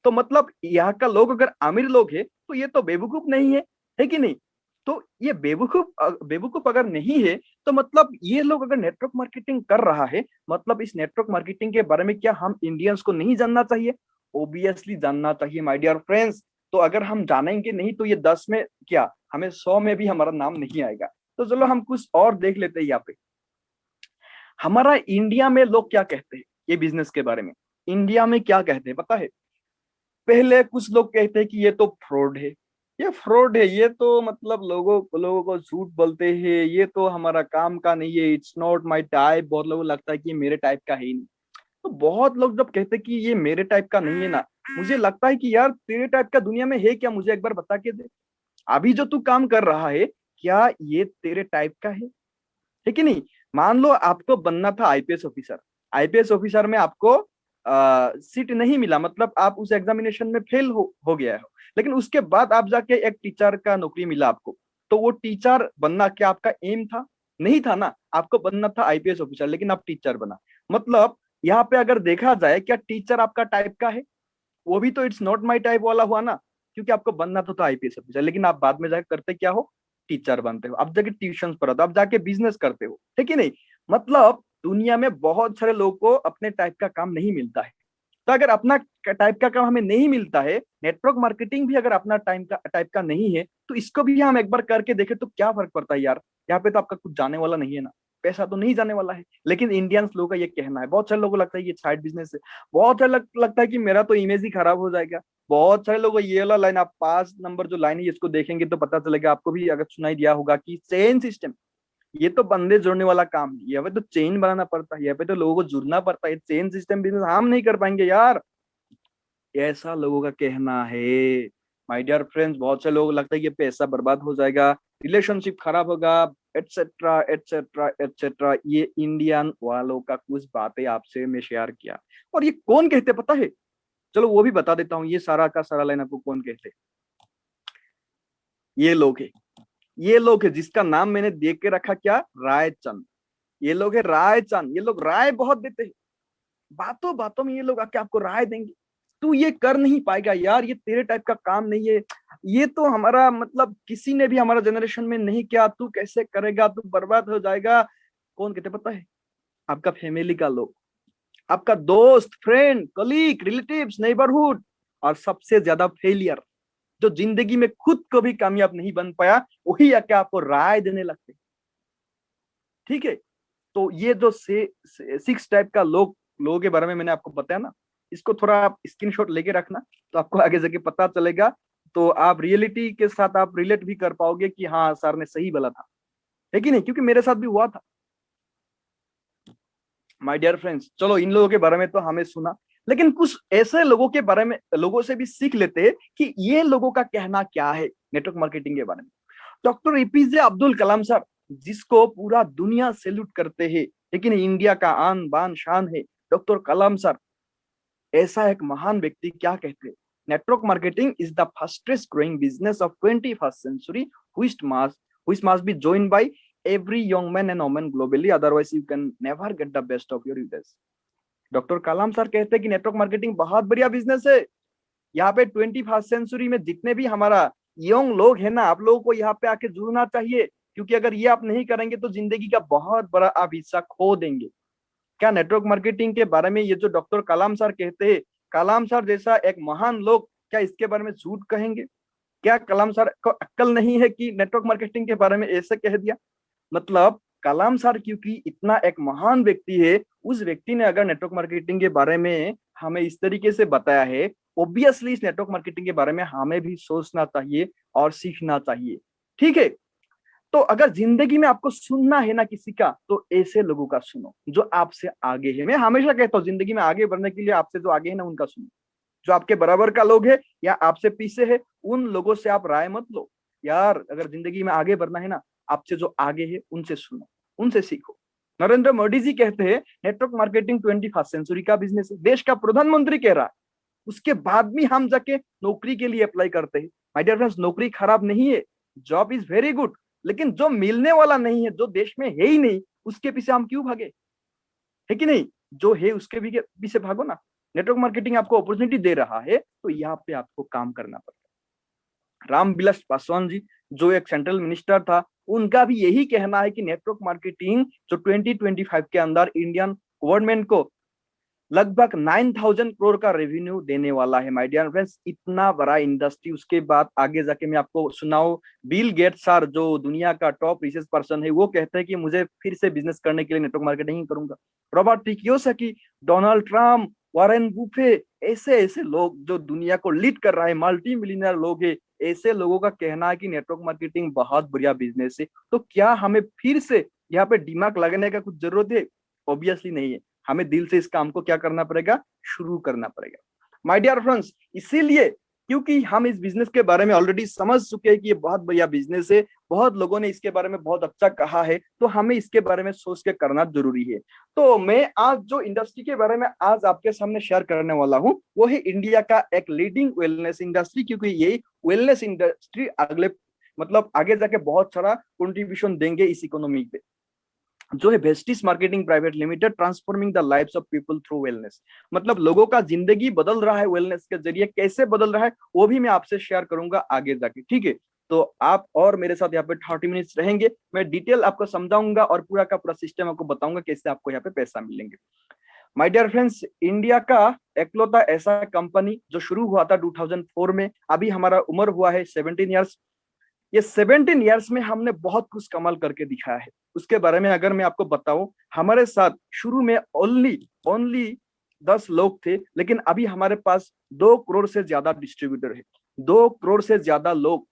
तो मतलब यहाँ का लोग अगर अमीर लोग है तो ये तो बेवकूफ नहीं है कि नहीं? तो ये बेवकूफ अगर नहीं है, तो मतलब ये लोग अगर नेटवर्क मार्केटिंग कर रहा है, मतलब इस नेटवर्क मार्केटिंग के बारे में क्या हम इंडियंस को नहीं जानना चाहिए? ओबियसली जानना चाहिए माय डियर फ्रेंड्स। तो अगर हम जानेंगे नहीं तो ये 10 में क्या, हमें 100 में भी हमारा नाम नहीं आएगा। तो चलो हम कुछ और देख लेते हैं यहाँ पे। हमारा इंडिया में लोग क्या कहते हैं ये बिजनेस के बारे में? इंडिया में क्या कहते हैं पता है? पहले कुछ लोग कहते हैं कि ये तो फ्रॉड है, ये फ्रॉड है, ये तो मतलब लोगों को झूठ बोलते हैं, ये तो हमारा काम का नहीं है, इट्स नॉट माय टाइप। बहुत लोगों को लगता है कि ये मेरे टाइप का है ही नहीं। तो बहुत लोग जब कहते हैं कि ये मेरे टाइप का नहीं है ना, मुझे लगता है कि यार तेरे टाइप का दुनिया में है क्या, मुझे एक बार बता के दे। अभी जो तू काम कर रहा है, क्या ये तेरे टाइप का है कि नहीं? मान लो आपको बनना था आईपीएस ऑफिसर, आईपीएस ऑफिसर में आपको सीट नहीं मिला, मतलब आप उस एग्जामिनेशन में फेल हो गया हो। लेकिन उसके बाद आप जाके एक टीचर का नौकरी मिला आपको। तो वो टीचर बनना क्या आपका एम था? नहीं था ना, आपको बनना था आईपीएस ऑफिसर, लेकिन आप टीचर बना। मतलब यहाँ पे अगर देखा जाए, क्या टीचर आपका टाइप का है? वो भी तो इट्स नॉट माई टाइप वाला हुआ ना, क्योंकि आपको बनना तो था आईपीएस ऑफिसर, लेकिन आप बाद में जाकर करते क्या हो? टीचर बनते हो। आप जाके ट्यूशन पढ़ाते हो, आप जाके बिजनेस करते हो, है कि नहीं? मतलब दुनिया में बहुत सारे लोगों को अपने टाइप का काम नहीं मिलता है। तो अगर अपना टाइप का काम हमें नहीं मिलता है, नेटवर्क मार्केटिंग भी अगर अपना टाइप का नहीं है, तो इसको भी हम एक बार करके देखें तो क्या फर्क पड़ता है यार? यहाँ पे तो आपका कुछ जाने वाला नहीं है ना, पैसा तो नहीं जाने वाला है। लेकिन इंडियंस लोगों का ये कहना है, बहुत सारे लोगों को लगता है ये साइड बिजनेस है। बहुत सारे लगता है कि मेरा तो इमेज ही खराब हो जाएगा। बहुत सारे लोग ये वाला लाइन, आप 5 नंबर जो लाइन है इसको देखेंगे तो पता चलेगा आपको भी, अगर सुनाई दिया होगा कि चेन सिस्टम, ये तो बंदे जोड़ने वाला काम है, यहाँ पे तो चेन बनाना पड़ता है, यहाँ पे तो लोगों को जुड़ना पड़ता है। चेन सिस्टम बिजनेस हम नहीं कर पाएंगे यार, ऐसा लोगों का कहना है। माय डियर फ्रेंड्स, बहुत से लोग लगता है कि पैसा बर्बाद हो जाएगा, रिलेशनशिप खराब होगा, एटसेट्रा एटसेट्रा एटसेट्रा। ये इंडियन वालों का कुछ बातें आपसे मैं शेयर किया। और ये कौन कहते पता है? चलो वो भी बता देता हूँ, ये सारा का सारा लाइन आपको कौन कहते? ये लोग है, ये लोग है जिसका नाम मैंने देख के रखा क्या, रायचंद। ये लोग है रायचंद। ये लोग राय बहुत देते हैं, बातों बातों में ये लोग आके आपको राय देंगे, तू ये कर नहीं पाएगा यार, ये तेरे टाइप का काम नहीं है, ये तो हमारा मतलब किसी ने भी हमारा जनरेशन में नहीं किया, तू कैसे करेगा, तू बर्बाद हो जाएगा। कौन कहते पता है? आपका फैमिली का लोग, आपका दोस्त, फ्रेंड, कलीग, रिलेटिव्स, नेबरहुड। और सबसे ज्यादा फेलियर, जो जिंदगी में खुद को भी कामयाब नहीं बन पाया, वही आके आपको राय देने लगते। ठीक है? तो ये जो 6 टाइप का लोग लोगों के बारे में मैंने आपको बताया ना, इसको थोड़ा आप स्क्रीनशॉट लेके रखना, तो आपको आगे जाके पता चलेगा। तो आप रियलिटी के साथ आप रिलेट भी कर पाओगे कि हाँ सर ने सही बोला था, है कि नहीं, क्योंकि मेरे साथ भी हुआ था। माय डियर फ्रेंड्स, चलो इन लोगों के बारे में तो हमें सुना, लेकिन कुछ ऐसे लोगों के बारे में, लोगों से भी सीख लेते हैं कि ये लोगों का कहना क्या है नेटवर्क मार्केटिंग के बारे में। Doctor APJ Abdul Kalam sir, जिसको पूरा दुनिया सैल्यूट करते हैं, लेकिन इंडिया का आन बान शान है डॉक्टर कलाम सर, ऐसा एक महान व्यक्ति क्या कहते हैं? Network marketing is the fastest growing business of 21st century, which must be joined by every young man and woman globally, otherwise you can never get the best of your users। Doctor Kalam sir कहते हैं कि network marketing बहुत बढ़िया business है। यहाँ पे 21st century में जितने भी हमारा यंग लोग है ना, आप लोगों को यहाँ पे आके जुड़ना चाहिए, क्योंकि अगर ये आप नहीं करेंगे तो जिंदगी का बहुत बड़ा आप हिस्सा खो देंगे। क्या नेटवर्क मार्केटिंग के बारे में ये जो डॉक्टर कलाम सर कहते हैं, कलाम सर जैसा एक महान लोग क्या इसके बारे में झूठ कहेंगे? क्या कलाम सर को अक्ल नहीं है कि नेटवर्क मार्केटिंग के बारे में ऐसे कह दिया? मतलब कलाम सर क्योंकि इतना एक महान व्यक्ति है, उस व्यक्ति ने अगर नेटवर्क मार्केटिंग के बारे में हमें इस तरीके से बताया है, ऑब्वियसली इस नेटवर्क मार्केटिंग के बारे में हमें भी सोचना चाहिए और सीखना चाहिए। ठीक है, तो अगर जिंदगी में आपको सुनना है ना किसी का, तो ऐसे लोगों का सुनो जो आपसे आगे है। मैं हमेशा कहता हूँ जिंदगी में आगे बढ़ने के लिए आपसे जो आगे है ना उनका सुनो। जो आपके बराबर का लोग है या आपसे पीछे है, उन लोगों से आप राय मत लो यार। अगर जिंदगी में आगे बढ़ना है ना, आपसे जो आगे है उनसे सुनो, उनसे सीखो। नरेंद्र मोदी जी कहते हैं नेटवर्क मार्केटिंग 21st सेंचुरी का बिजनेस है। देश का प्रधानमंत्री कह रहा है, उसके बाद भी हम जाके नौकरी के लिए अप्लाई करते हैं। माय डियर फ्रेंड्स, नौकरी खराब नहीं है, जॉब इज वेरी गुड, लेकिन जो मिलने वाला नहीं है, जो देश में है ही नहीं, उसके पीछे हम क्यों भागे? है कि नहीं? जो है उसके भी पीछे भागो ना। नेटवर्क मार्केटिंग आपको अपॉर्चुनिटी दे रहा है, तो यहाँ पे आपको काम करना पड़ेगा। रामविलास पासवान जी, जो एक सेंट्रल मिनिस्टर था, उनका भी यही कहना है कि नेटवर्क मार्केटिंग जो 2025 के अंदर इंडियन गवर्नमेंट को लगभग 9,000 करोड़ का रेवेन्यू देने वाला है। माय डियर फ्रेंड्स, इतना बड़ा इंडस्ट्री। उसके बाद आगे जाके मैं आपको सुनाऊं, बिल गेट्स सर जो दुनिया का टॉप रिचेस्ट पर्सन है, वो कहते हैं कि मुझे फिर से बिजनेस करने के लिए नेटवर्क मार्केटिंग करूंगा। Robert T Kiyosaki, Donald Trump, Warren Buffett, ऐसे ऐसे लोग जो दुनिया को लीड कर रहा है, मल्टी मिलियनर लोग है, ऐसे लोगों का कहना है कि नेटवर्क मार्केटिंग बहुत बढ़िया बिजनेस है। तो क्या हमें फिर से यहाँ पे दिमाग लगाने का कुछ जरूरत है? ऑब्वियसली नहीं है। हमें दिल से इस काम को क्या करना पड़ेगा? शुरू करना पड़ेगा। माय डियर फ्रेंड्स, इसीलिए क्योंकि हम इस बिजनेस के बारे में ऑलरेडी समझ चुके हैं कि ये बहुत बढ़िया बिजनेस है, बहुत लोगों ने इसके बारे में बहुत अच्छा कहा है, तो हमें इसके बारे में सोच के करना जरूरी है। तो मैं आज जो इंडस्ट्री के बारे में आज आपके सामने शेयर करने वाला हूं, वो है इंडिया का एक लीडिंग वेलनेस इंडस्ट्री, क्योंकि ये वेलनेस इंडस्ट्री अगले मतलब आगे जाके बहुत सारा कंट्रीब्यूशन देंगे इस इकोनॉमी पे, जो है Vestige marketing private limited, transforming the lives of people through wellness. मतलब लोगों का जिंदगी बदल रहा है वेलनेस के जरिए। कैसे बदल रहा है वो भी मैं आपसे शेयर करूंगा आगे जाके। ठीक है, तो आप और मेरे साथ यहाँ पे 30 मिनट्स रहेंगे, मैं डिटेल आपको समझाऊंगा और पूरा का पूरा सिस्टम आपको बताऊंगा कैसे आपको यहाँ पे पैसा मिलेंगे। माय डियर फ्रेंड्स, इंडिया का एकलौता ऐसा कंपनी जो शुरू हुआ था 2004 में, अभी हमारा उम्र हुआ है 17 ईयर्स। ये 17 ईयर्स में हमने बहुत कुछ कमाल करके दिखाया है। उसके बारे में अगर मैं आपको बताऊं, हमारे साथ शुरू में ओनली ओनली 10 लोग थे, लेकिन अभी हमारे पास 2 करोड़ से ज्यादा डिस्ट्रीब्यूटर है, 2 करोड़ से ज्यादा लोग।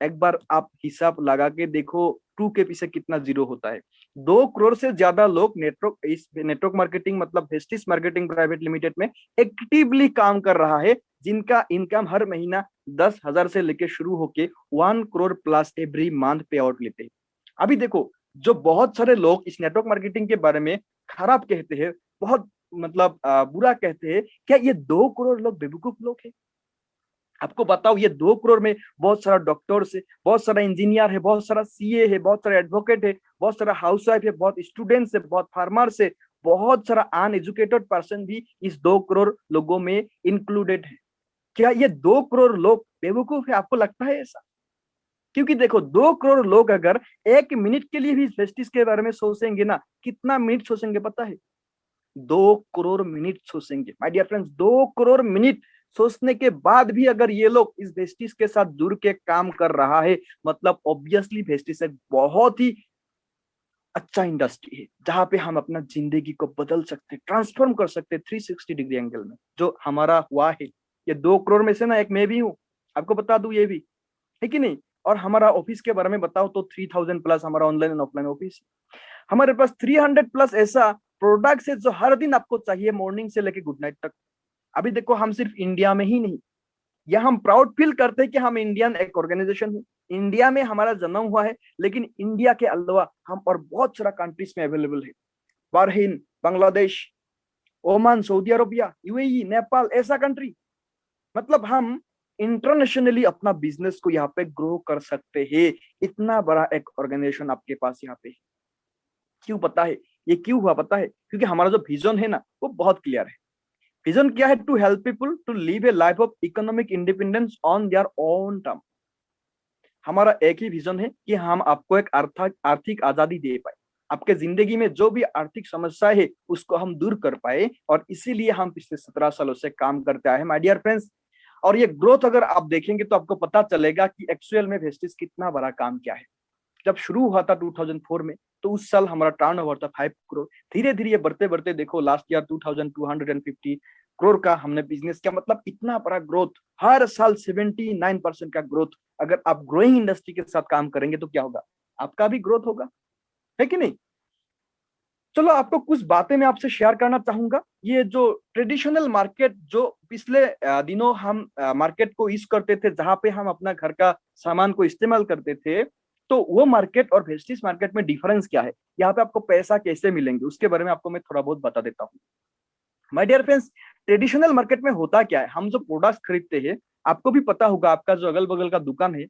एक बार आप हिसाब लगा के देखो, 2 के पीछे कितना जीरो होता है। 2 करोड़ से ज्यादा लोग नेटवर्क मार्केटिंग मतलब वेस्टिस मार्केटिंग प्राइवेट लिमिटेड में एक्टिवली काम कर रहा है, जिनका इनकम हर महीना 10,000 से लेके शुरू होके 1 करोड़ प्लस एवरी मंथ पे आउट लेते हैं। अभी देखो, जो बहुत सारे लोग इस नेटवर्क मार्केटिंग के बारे में खराब कहते हैं, बहुत मतलब बुरा कहते हैं, क्या ये 2 करोड़ लोग बेवकूफ लोग हैं? आपको बताओ, ये 2 करोड़ में बहुत सारा डॉक्टर्स है, बहुत सारा इंजीनियर है, बहुत सारा सीए है, बहुत सारा एडवोकेट है, बहुत सारा हाउस वाइफ है, बहुत स्टूडेंट्स है, बहुत फार्मर्स है, बहुत सारा अनएजुकेटेड पर्सन भी इस 2 करोड़ लोगों में इंक्लूडेड है। क्या ये 2 करोड़ लोग बेवकूफ है? आपको लगता है ऐसा? क्योंकि देखो, 2 करोड़ लोग अगर 1 मिनट के लिए भी जस्टिस के बारे में सोचेंगे ना, कितना मिनट सोचेंगे पता है? 2 करोड़ मिनट सोचेंगे। My dear friends, 2 crore minute सोचने के बाद भी अगर ये लोग इस वेस्टिस के साथ जुड़ के काम कर रहा है, मतलब ऑब्वियसली वेस्टिस एक बहुत ही अच्छा इंडस्ट्री है जहां पे हम अपना जिंदगी को बदल सकते, ट्रांसफॉर्म कर सकते 360 डिग्री एंगल में, जो हमारा हुआ है। ये 2 करोड़ में से ना एक मैं भी हूँ, आपको बता दूं ये भी, है कि नहीं। और हमारा ऑफिस के बारे में बताओ तो 3000 प्लस हमारा ऑनलाइन एंड ऑफलाइन ऑफिस। हमारे पास 300 प्लस ऐसा प्रोडक्ट्स है जो हर दिन आपको चाहिए, मॉर्निंग से लेके गुड नाइट तक। अभी देखो, हम सिर्फ इंडिया में ही नहीं, या हम प्राउड फील करते हैं कि हम इंडियन एक ऑर्गेनाइजेशन है, इंडिया में हमारा जन्म हुआ है, लेकिन इंडिया के अलावा हम और बहुत सारा कंट्रीज में अवेलेबल है। Bahrain, Bangladesh, Oman, Saudi Arabia, UAE, Nepal, ऐसा कंट्री। मतलब हम इंटरनेशनली अपना बिजनेस को यहाँ पे ग्रो कर सकते हैं। इतना बड़ा एक ऑर्गेनाइजेशन आपके पास यहाँ पे। क्यों पता है ये क्यों हुआ? पता है क्योंकि हमारा जो विजन है ना वो बहुत क्लियर है। विजन क्या है? To help people to live a life of economic independence on their own term. हमारा एक ही विजन है कि हम आपको एक आर्थिक आजादी दे पाए, आपके जिंदगी में जो भी आर्थिक समस्या है उसको हम दूर कर पाए। और इसीलिए हम पिछले 17 सालों से काम करते आए हैं माय डियर फ्रेंड्स। और ये ग्रोथ अगर आप देखेंगे तो आपको पता चलेगा कि एक्चुअल में वेस्टिज कितना बड़ा काम क्या है। जब शुरू हुआ था 2004 में, तो उस साल हमारा टर्नओवर था 5 करोड़। धीरे धीरे ये बढ़ते बढ़ते देखो लास्ट ईयर 2250 करोड़ का हमने बिजनेस किया। मतलब इतना बड़ा ग्रोथ, हर साल 79% का ग्रोथ। अगर आप ग्रोइंग इंडस्ट्री के साथ काम करेंगे तो क्या होगा? आपका भी ग्रोथ होगा, है कि नहीं। चलो, आपको कुछ बातें मैं आपसे शेयर करना चाहूंगा। ये जो ट्रेडिशनल मार्केट, जो पिछले दिनों हम मार्केट को यूज करते थे, जहां पे हम अपना घर का सामान को इस्तेमाल करते थे, तो वो मार्केट और वेस्टिज मार्केट में डिफरेंस क्या है, यहाँ पे आपको पैसा कैसे मिलेंगे, उसके बारे में आपको मैं थोड़ा बहुत बता देता हूँ। My dear friends, traditional market में होता क्या है? हम जो प्रोडक्ट्स खरीदते हैं, आपको भी पता होगा, आपका जो अगल बगल का दुकान है,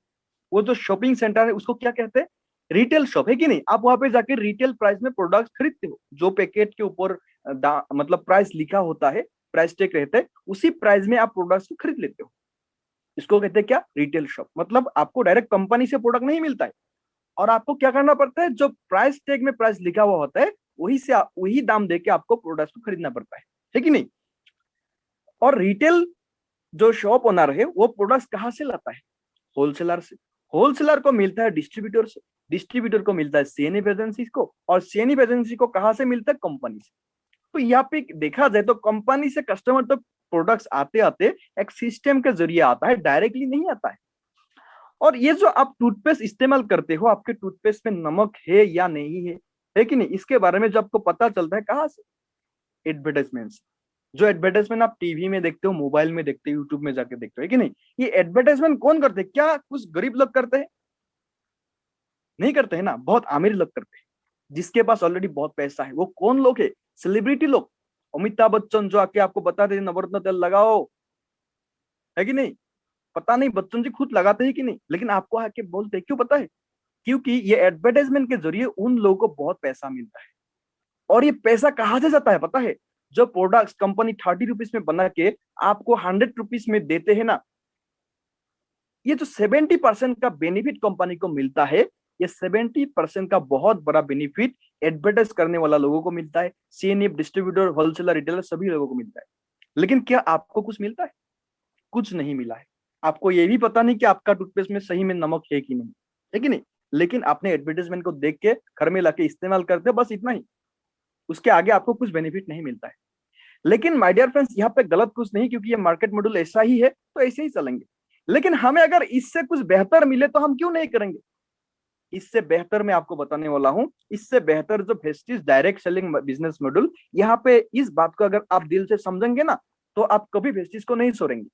वो जो शॉपिंग सेंटर है उसको क्या कहते हैं? रिटेल शॉप, है कि नहीं। आप वहां पे जाकर रिटेल प्राइस में प्रोडक्ट्स खरीदते हो, जो पैकेट के ऊपर मतलब प्राइस लिखा होता है, प्राइस टैग रहता है, उसी प्राइस में आप प्रोडक्ट्स को खरीद लेते हो। इसको कहते हैं क्या? Retail shop. मतलब आपको डायरेक्ट कंपनी से प्रोडक्ट नहीं मिलता है, और आपको क्या करना पड़ता है? जो प्राइस टैग में प्राइस लिखा हुआ होता है, वही से वही दाम देके आपको प्रोडक्ट्स को खरीदना पड़ता है कि नहीं। और रिटेल जो शॉप ओनर है वो प्रोडक्ट्स कहाँ से लाता है? होलसेलर से। होलसेलर को मिलता है डिस्ट्रीब्यूटर से, डिस्ट्रीब्यूटर को मिलता है सीएनएफ एजेंसी को, और सीएनएफ एजेंसी को कहाँ से मिलता है? कंपनी से। तो यहाँ पे देखा जाए तो कंपनी से कस्टमर तक प्रोडक्ट्स आते आते एक सिस्टम के जरिए आता है, डायरेक्टली नहीं आता है। और ये जो आप टूथपेस्ट इस्तेमाल करते हो, आपके टूथपेस्ट में नमक है या नहीं है कि नहीं, इसके बारे में जो आपको पता चलता है कहाँ से? एडवर्टाइजमेंट। जो एडवर्टाइजमेंट आप टीवी में देखते हो, मोबाइल में देखते हो, यूट्यूब में जाके देखते हो, है कि नहीं। ये एडवर्टाइजमेंट कौन करते हैं? क्या कुछ गरीब लोग करते हैं? नहीं करते हैं ना, बहुत अमीर लोग करते हैं, जिसके पास ऑलरेडी बहुत पैसा है। वो कौन लोग है? सेलिब्रिटी लोग। अमिताभ बच्चन जो आके आपको बताते हैं नवरत्न तेल लगाओ, है कि नहीं। पता नहीं बच्चन जी खुद लगाते हैं कि नहीं, लेकिन आपको आके बोलते हैं। क्यों पता है? क्योंकि ये एडवर्टाइजमेंट के जरिए उन लोगों को बहुत पैसा मिलता है। और ये पैसा कहाँ से जाता है पता है? जो प्रोडक्ट्स कंपनी 30 रुपीज में बना के आपको 100 रुपीज में देते हैं ना, ये जो 70% का बेनिफिट कंपनी को मिलता है, ये 70% का बहुत बड़ा बेनिफिट एडवर्टाइज करने वाला लोगों को मिलता है। सीएनएफ, डिस्ट्रीब्यूटर, होलसेलर, रिटेलर, सभी लोगों को मिलता है। लेकिन क्या आपको कुछ मिलता है? कुछ नहीं मिला है। आपको ये भी पता नहीं कि आपका टूथपेस्ट में सही में नमक है कि नहीं, है कि नहीं। लेकिन आपने एडवर्टाइजमेंट को देख के घर में लाके इस्तेमाल करते हो, बस इतना ही। उसके आगे आपको कुछ बेनिफिट नहीं मिलता है। लेकिन माय डियर फ्रेंड्स, यहाँ पे गलत कुछ नहीं, क्योंकि ये मार्केट मॉड्यूल ऐसा ही है तो ऐसे ही चलेंगे। लेकिन हमें अगर इससे कुछ बेहतर मिले तो हम क्यों नहीं करेंगे? इससे बेहतर मैं आपको बताने वाला हूं। इससे बेहतर जो Vestige direct selling business module, यहाँ पे इस बात को अगर आप दिल से समझेंगे ना, तो आप कभी वेस्टिज को नहीं छोड़ेंगे।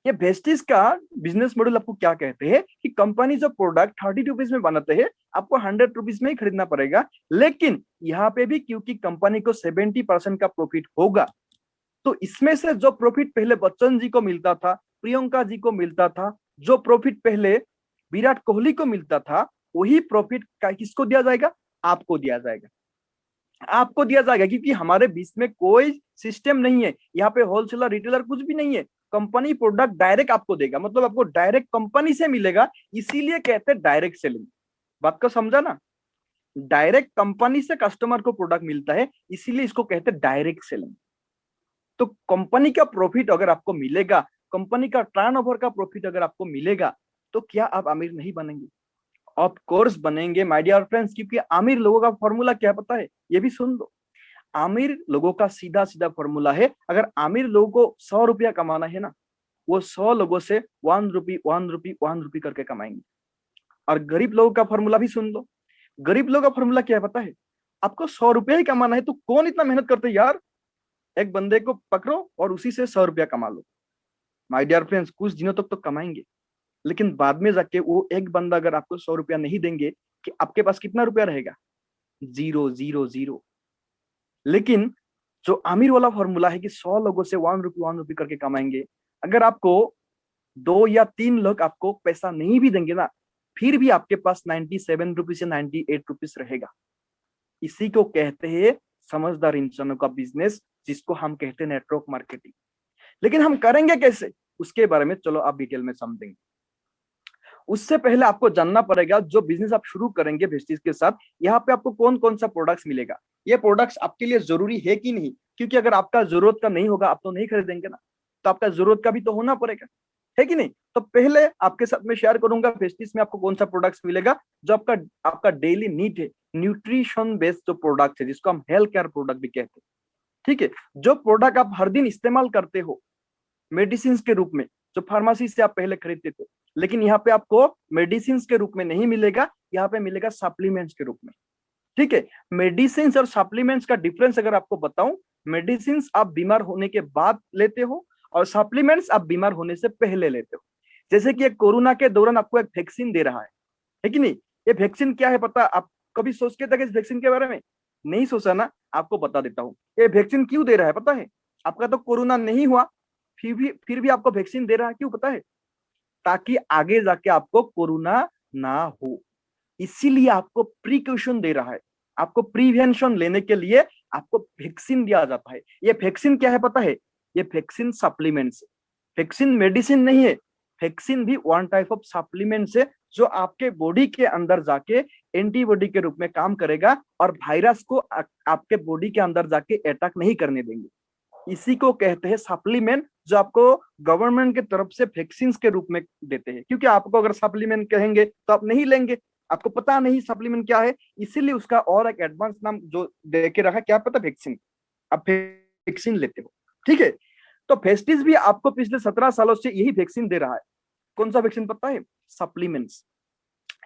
ये वेस्टिज का बिजनेस मॉडल आपको क्या कहते हैं कि कंपनी जो प्रोडक्ट 30 रुपीज में बनाते हैं, आपको 100 रुपीज में ही खरीदना पड़ेगा। लेकिन यहाँ पे भी क्योंकि कंपनी को 70% का प्रॉफिट होगा, तो इसमें से जो प्रॉफिट पहले बच्चन जी को मिलता था, प्रियंका जी को मिलता था, जो प्रॉफिट पहले विराट कोहली को मिलता था, वही प्रॉफिट किसको दिया जाएगा? आपको दिया जाएगा। आपको दिया जाएगा, क्योंकि हमारे बीच में कोई सिस्टम नहीं है। यहाँ पे होलसेलर, रिटेलर कुछ भी नहीं है। कंपनी प्रोडक्ट डायरेक्ट आपको देगा, मतलब आपको डायरेक्ट कंपनी से मिलेगा। इसीलिए कहते हैं डायरेक्ट सेलिंग। बात को समझा ना? डायरेक्ट कंपनी से कस्टमर को प्रोडक्ट मिलता है, इसीलिए इसको कहते हैं डायरेक्ट सेलिंग। तो कंपनी का प्रॉफिट अगर आपको मिलेगा, कंपनी का टर्नओवर का प्रॉफिट अगर आपको मिलेगा, तो क्या आप अमीर नहीं बनेंगे? ऑफ कोर्स बनेंगे माय डियर फ्रेंड्स, क्योंकि अमीर लोगों का फॉर्मूला क्या पता है, ये भी सुन लो। आमिर लोगों का सीधा सीधा फॉर्मूला है, अगर आमिर लोगों को 100 रुपया कमाना है ना, वो 100 लोगों से 1 रुपी 1 रुपी 1 रुपी करके कमाएंगे। और गरीब लोगों का फॉर्मूला भी सुन लो। गरीब लोगों का फॉर्मूला क्या है पता है, आपको 100 रुपया ही कमाना है तो कौन इतना मेहनत करते है यार, एक बंदे को पकड़ो और उसी से 100 रुपया कमा लो। माय डियर फ्रेंड्स, कुछ दिनों तक तो कमाएंगे, लेकिन बाद में जाके वो एक बंदा अगर आपको 100 रुपया नहीं देंगे, कि आपके पास कितना रुपया रहेगा, जीरो जीरो जीरो। लेकिन जो आमिर वाला फॉर्मूला है कि 100 लोगों से 1 रुपी करके कमाएंगे, अगर आपको 2 या 3 लोग आपको पैसा नहीं भी देंगे ना, फिर भी आपके पास 97 रुपीज से 98 रुपीज रहेगा। इसी को कहते हैं समझदार इंसानों का बिजनेस, जिसको हम कहते हैं नेटवर्क मार्केटिंग। लेकिन हम करेंगे कैसे, उसके बारे में चलो आप डिटेल में समझेंगे। उससे पहले आपको जानना पड़ेगा, जो बिजनेस आप शुरू करेंगे वेस्टीज के साथ, यहाँ पे आपको कौन कौन सा प्रोडक्ट्स मिलेगा, ये प्रोडक्ट्स आपके लिए जरूरी है कि नहीं। क्योंकि अगर आपका जरूरत का नहीं होगा, आप तो नहीं खरीदेंगे ना, तो आपका जरूरत का भी तो होना पड़ेगा, है कि नहीं। तो पहले आपके साथ में शेयर करूंगा वेस्टीज में आपको कौन सा प्रोडक्ट्स मिलेगा, जो आपका आपका डेली नीड है, न्यूट्रिशन बेस्ड जो प्रोडक्ट है, जिसको हम हेल्थ केयर प्रोडक्ट भी कहते हैं। ठीक है, जो प्रोडक्ट आप हर दिन इस्तेमाल करते हो मेडिसिन के रूप में, जो फार्मेसी से आप पहले खरीदते थे, लेकिन यहाँ पे आपको मेडिसिन के रूप में नहीं मिलेगा, यहाँ पे मिलेगा सप्लीमेंट्स के रूप में। ठीक है, मेडिसिन और सप्लीमेंट्स का डिफरेंस अगर आपको बताऊं, मेडिसिन आप बीमार होने के बाद लेते हो और सप्लीमेंट्स आप बीमार होने से पहले लेते हो। जैसे कि कोरोना के दौरान आपको एक वैक्सीन दे रहा है कि नहीं। ये वैक्सीन क्या है पता, आप कभी सोच के थे इस वैक्सीन के बारे में, नहीं सोचा ना, आपको बता देता हूँ। ये वैक्सीन क्यों दे रहा है पता है, आपका तो कोरोना नहीं हुआ, फिर भी आपको वैक्सीन दे रहा है, क्यों पता है, ताकि आगे जाके आपको कोरोना ना हो। इसीलिए आपको प्रिकॉशन दे रहा है, आपको प्रिवेंशन लेने के लिए आपको वैक्सीन दिया जाता है। ये वैक्सीन क्या है पता है, ये वैक्सीन सप्लीमेंट्स, वैक्सीन मेडिसिन नहीं है, वैक्सीन भी वन टाइप ऑफ सप्लीमेंट्स है, जो आपके बॉडी के अंदर जाके एंटीबॉडी के रूप में काम करेगा और वायरस को आपके बॉडी के अंदर जाके अटैक नहीं करने देंगे। इसी को कहते हैं सप्लीमेंट, जो आपको गवर्नमेंट की तरफ से वैक्सीन के रूप में देते हैं। क्योंकि आपको अगर सप्लीमेंट कहेंगे तो आप नहीं लेंगे, आपको पता नहीं सप्लीमेंट क्या है, इसीलिए उसका और एक एडवांस नाम जो दे के रखा, क्या पता, वैक्सीन। आप वैक्सीन लेते हो, ठीक है। तो फेस्टिस भी आपको पिछले 17 सालों से यही वैक्सीन दे रहा है। कौन सा वैक्सीन पता है, सप्लीमेंट्स।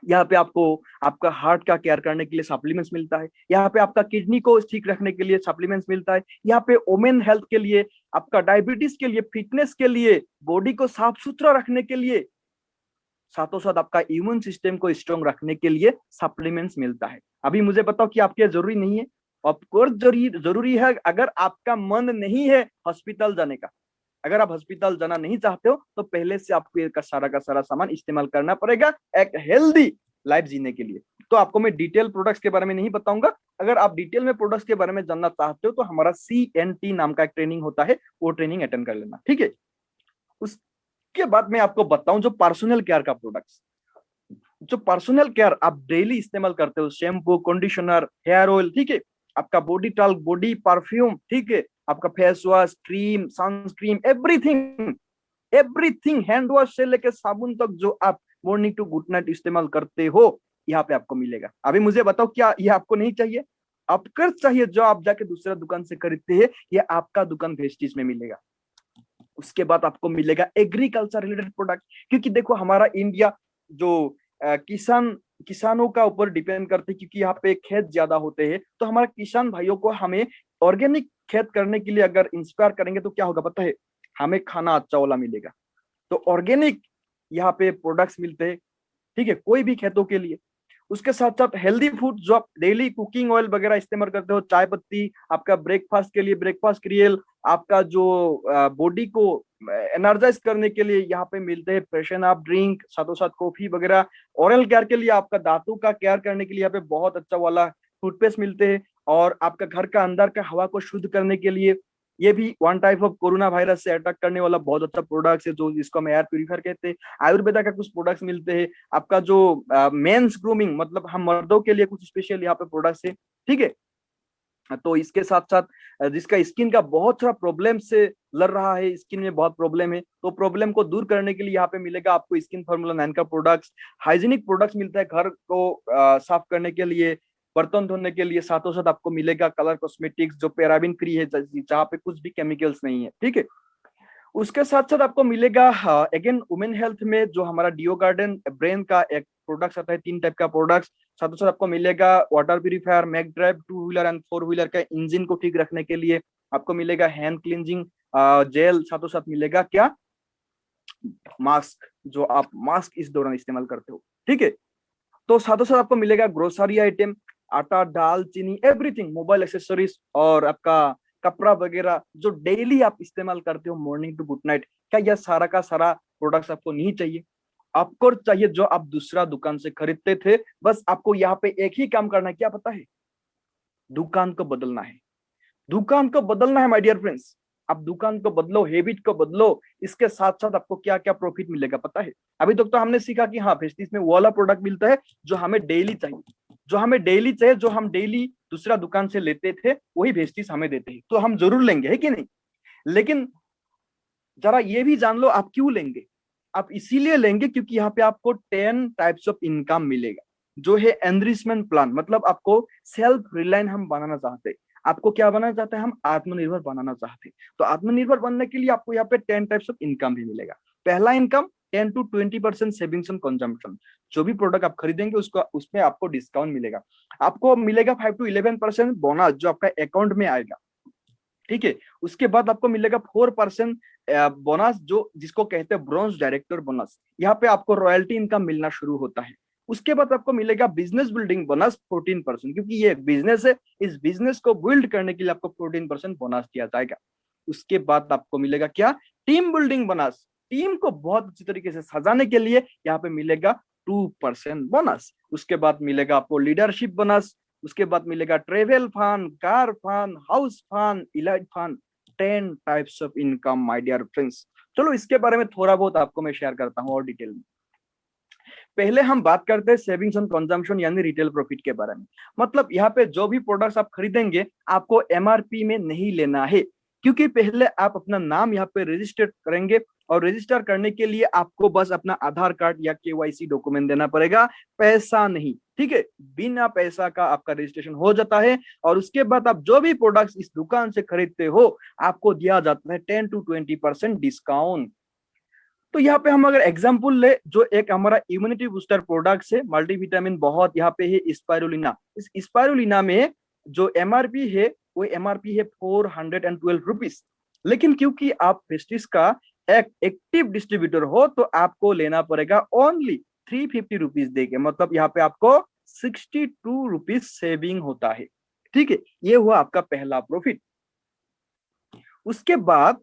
यहाँ पे आपको आपका हार्ट का केयर करने के लिए सप्लीमेंट्स मिलता है, यहाँ पे आपका किडनी को ठीक रखने के लिए सप्लीमेंट्स मिलता है, यहाँ पे वोमेन हेल्थ के लिए, आपका डायबिटीज के लिए, फिटनेस के लिए, बॉडी को साफ सुथरा रखने के लिए, साथों साथ आपका इम्यून सिस्टम को स्ट्रॉन्ग रखने के लिए सप्लीमेंट्स मिलता है। अभी मुझे बताओ कि आपके जरूरी नहीं है, ऑफकोर्स जरूरी है। अगर आपका मन नहीं है हॉस्पिटल जाने का, अगर आप हॉस्पिटल जाना नहीं चाहते हो, तो पहले से आपको का सारा सामान इस्तेमाल करना पड़ेगा एक हेल्दी लाइफ जीने के लिए। तो आपको मैं डिटेल प्रोडक्ट्स के बारे में नहीं बताऊंगा। अगर आप डिटेल में प्रोडक्ट्स के बारे में जानना चाहते हो तो हमारा CNT नाम का एक ट्रेनिंग होता है, वो ट्रेनिंग अटेंड कर लेना, ठीक है। उसके बाद मैं आपको बताऊं जो पर्सनल केयर का प्रोडक्ट्स, जो पर्सनल केयर आप डेली इस्तेमाल करते हो, शैम्पू, कंडीशनर, हेयर ऑयल, ठीक है, आपका बॉडी टॉल्क, बॉडी परफ्यूम, ठीक है, आपका face wash, cream, sunscreen, everything everything, hand wash से लेकर साबुन तक, जो आप मॉर्निंग टू गुड नाइट इस्तेमाल करते हो, यहाँ पे आपको मिलेगा। अभी मुझे बताओ, क्या ये आपको नहीं चाहिए, आपको चाहिए, जो आप जाके दूसरा दुकान से खरीदते हैं, ये आपका दुकान वेस्टीज में मिलेगा। उसके बाद आपको मिलेगा एग्रीकल्चर रिलेटेड प्रोडक्ट, क्योंकि देखो हमारा इंडिया जो किसानों का ऊपर डिपेंड करते हैं, क्योंकि यहाँ पे खेत ज्यादा होते हैं, तो हमारे किसान भाइयों को हमें ऑर्गेनिक खेत करने के लिए अगर इंस्पायर करेंगे तो क्या होगा पता है, हमें खाना अच्छा वाला मिलेगा। तो ऑर्गेनिक यहाँ पे प्रोडक्ट्स मिलते हैं, ठीक है, कोई भी खेतों के लिए। उसके साथ साथ हेल्दी फूड, जो आप डेली कुकिंग ऑयल वगैरह इस्तेमाल करते हो, चाय पत्ती, आपका ब्रेकफास्ट के लिए ब्रेकफास्ट सीरियल, आपका जो बॉडी को एनर्जाइज करने के लिए यहाँ पे मिलते हैं फ्रेशन अप ड्रिंक, साथों साथ कॉफी वगैरह। ओरल केयर के लिए, आपका दांतों का केयर करने के लिए यहाँ पे बहुत अच्छा वाला टूथपेस्ट मिलते हैं। और आपका घर का अंदर का हवा को शुद्ध करने के लिए, ये भी one type of corona virus से अटैक करने वाला बहुत अच्छा प्रोडक्ट है, जो जिसको हम एयर प्यूरिफायर कहते हैं। आयुर्वेदा का कुछ प्रोडक्ट्स मिलते हैं। आपका जो मेंस ग्रूमिंग, मतलब हम मर्दों के लिए कुछ स्पेशल यहाँ पे प्रोडक्ट्स है, ठीक है। तो इसके साथ साथ जिसका स्किन का बहुत सारा प्रॉब्लम से लड़ रहा है, स्किन में बहुत प्रॉब्लम है, तो प्रॉब्लम को दूर करने के लिए यहाँ पे मिलेगा आपको स्किन फार्मूला 9 का प्रोडक्ट्स, हाइजीनिक प्रोडक्ट्स मिलता है घर को साफ करने के लिए, बर्तन धोने के लिए। साथों साथ आपको मिलेगा कलर कॉस्मेटिक्स जो पैराबिन फ्री है, जहाँ पे कुछ भी केमिकल्स नहीं है, ठीक है। उसके साथ साथ आपको मिलेगा अगेन वुमेन हेल्थ में जो हमारा डिओ गार्डन ब्रेन का एक प्रोडक्ट आता है, 3 टाइप का प्रोडक्ट। साथ साथ आपको मिलेगा water purifier, Mac Drive 2 wheeler and 4 wheeler का इंजन को ठीक रखने के लिए। आपको मिलेगा हैंड क्लींजिंग जेल। साथों साथ मिलेगा क्या, मास्क, जो आप मास्क इस दौरान इस्तेमाल करते हो, ठीक है। तो साथों साथ आपको मिलेगा ग्रोसरी आइटम, आटा, दाल, चीनी, एवरीथिंग, मोबाइल एक्सेसरीज और आपका कपड़ा वगैरह जो डेली आप इस्तेमाल करते हो मॉर्निंग टू गुड नाइट। क्या यह सारा का सारा प्रोडक्ट्स आपको नहीं चाहिए? आपको चाहिए जो आप दूसरा दुकान से खरीदते थे। बस आपको यहाँ पे एक ही काम करना है, क्या पता है? दुकान को बदलना है। दुकान को बदलना है माय डियर फ्रेंड्स। आप दुकान को बदलो, हैबिट को बदलो। इसके साथ साथ आपको क्या क्या प्रॉफिट मिलेगा पता है? अभी तक तो हमने सीखा कि हाँ फेस्टिस में वो वाला प्रोडक्ट मिलता है जो हमें डेली चाहिए, जो हमें डेली चाहिए, जो हम डेली दूसरा दुकान से लेते थे, वही वेस्टिस हमें देते हैं, तो हम जरूर लेंगे, है कि नहीं? लेकिन जरा ये भी जान लो आप क्यों लेंगे। आप इसीलिए लेंगे क्योंकि यहाँ पे आपको 10 टाइप्स ऑफ इनकम मिलेगा, जो है एनरिचमेंट प्लान। मतलब आपको सेल्फ रिलायंट हम बनाना चाहते हैं। आपको क्या बनाना चाहते हैं? हम आत्मनिर्भर बनाना चाहते हैं। तो आत्मनिर्भर बनने के लिए आपको यहाँ पे 10 टाइप्स ऑफ इनकम भी मिलेगा। पहला income 10 to 20% savings and consumption. जो भी प्रोडक्ट आप खरीदेंगे उसको, उसमें आपको डिस्काउंट मिलेगा। आपको मिलेगा 5 to 11% बोनस जो आपका अकाउंट में आएगा, ठीक है। उसके बाद आपको मिलेगा 4% बोनस, जो जिसको कहते हैं ब्रॉन्ज डायरेक्टर बोनस। यहाँ पे आपको रॉयल्टी इनकम मिलना शुरू होता है। उसके बाद आपको मिलेगा बिजनेस बिल्डिंग बोनस 14%, क्योंकि ये बिजनेस है, इस बिजनेस को बिल्ड करने के लिए आपको 14% बोनस दिया जाएगा। उसके बाद आपको मिलेगा क्या, टीम बिल्डिंग बोनस। टीम को बहुत अच्छी तरीके से सजाने के लिए यहाँ पे मिलेगा 2% बोनस। उसके बाद मिलेगा आपको लीडरशिप बोनस। उसके बाद मिलेगा travel fund, car fund, house fund, elite fund. 10 types of income my dear friends. चलो इसके बारे में थोड़ा बहुत आपको मैं शेयर करता हूँ और डिटेल में। पहले हम बात करते हैं सेविंग्स एंड कंजम्पशन यानी रिटेल प्रॉफिट के बारे में। मतलब यहाँ पे जो भी प्रोडक्ट्स आप खरीदेंगे आपको एमआरपी में नहीं लेना है, क्योंकि पहले आप अपना नाम यहाँ पे रजिस्टर करेंगे, और रजिस्टर करने के लिए आपको बस अपना आधार कार्ड या केवाईसी डॉक्यूमेंट देना पड़ेगा, पैसा नहीं, ठीक है। बिना पैसा का आपका रजिस्ट्रेशन हो जाता है, और उसके बाद आप जो भी प्रोडक्ट्स इस दुकान से खरीदते हो आपको दिया जाता है 10 to 20% डिस्काउंट। तो यहाँ पे हम अगर एग्जांपल ले, जो एक हमारा इम्यूनिटी बूस्टर प्रोडक्ट है, मल्टीविटामिन बहुत यहाँ पे है स्पाइरुलिना। इस स्पाइरुलिना में जो एमआरपी है वो एमआरपी है 412 रुपीज। लेकिन क्योंकि आप पेस्टिस का एक एक्टिव डिस्ट्रीब्यूटर हो तो आपको लेना पड़ेगा ओनली 350 रुपीज देके। मतलब यहाँ पे आपको 62 रुपीज सेविंग होता है, ठीक है। ये हुआ आपका पहला प्रॉफिट। उसके बाद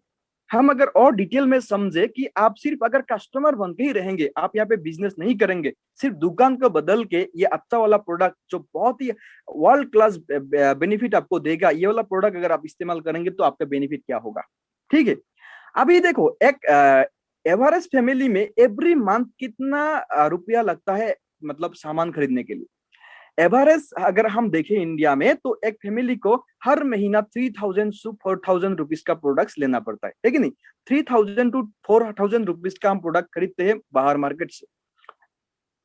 हम अगर और डिटेल में समझे कि आप सिर्फ अगर कस्टमर बन के ही रहेंगे, आप यहाँ पे बिजनेस नहीं करेंगे, सिर्फ दुकान को बदल के ये अच्छा वाला प्रोडक्ट जो बहुत ही वर्ल्ड क्लास बेनिफिट आपको देगा, ये वाला प्रोडक्ट अगर आप इस्तेमाल करेंगे तो आपका बेनिफिट क्या होगा, ठीक है। अभी देखो एक एवरेज फैमिली में एवरी मंथ कितना रुपया लगता है, मतलब सामान खरीदने के लिए। एवरेज अगर हम देखें इंडिया में तो एक फैमिली को हर महीना 3000 to 4000 रुपीज का प्रोडक्ट्स लेना पड़ता है कि नहीं? 3000 to 4000 रुपीज का हम प्रोडक्ट खरीदते हैं बाहर मार्केट से।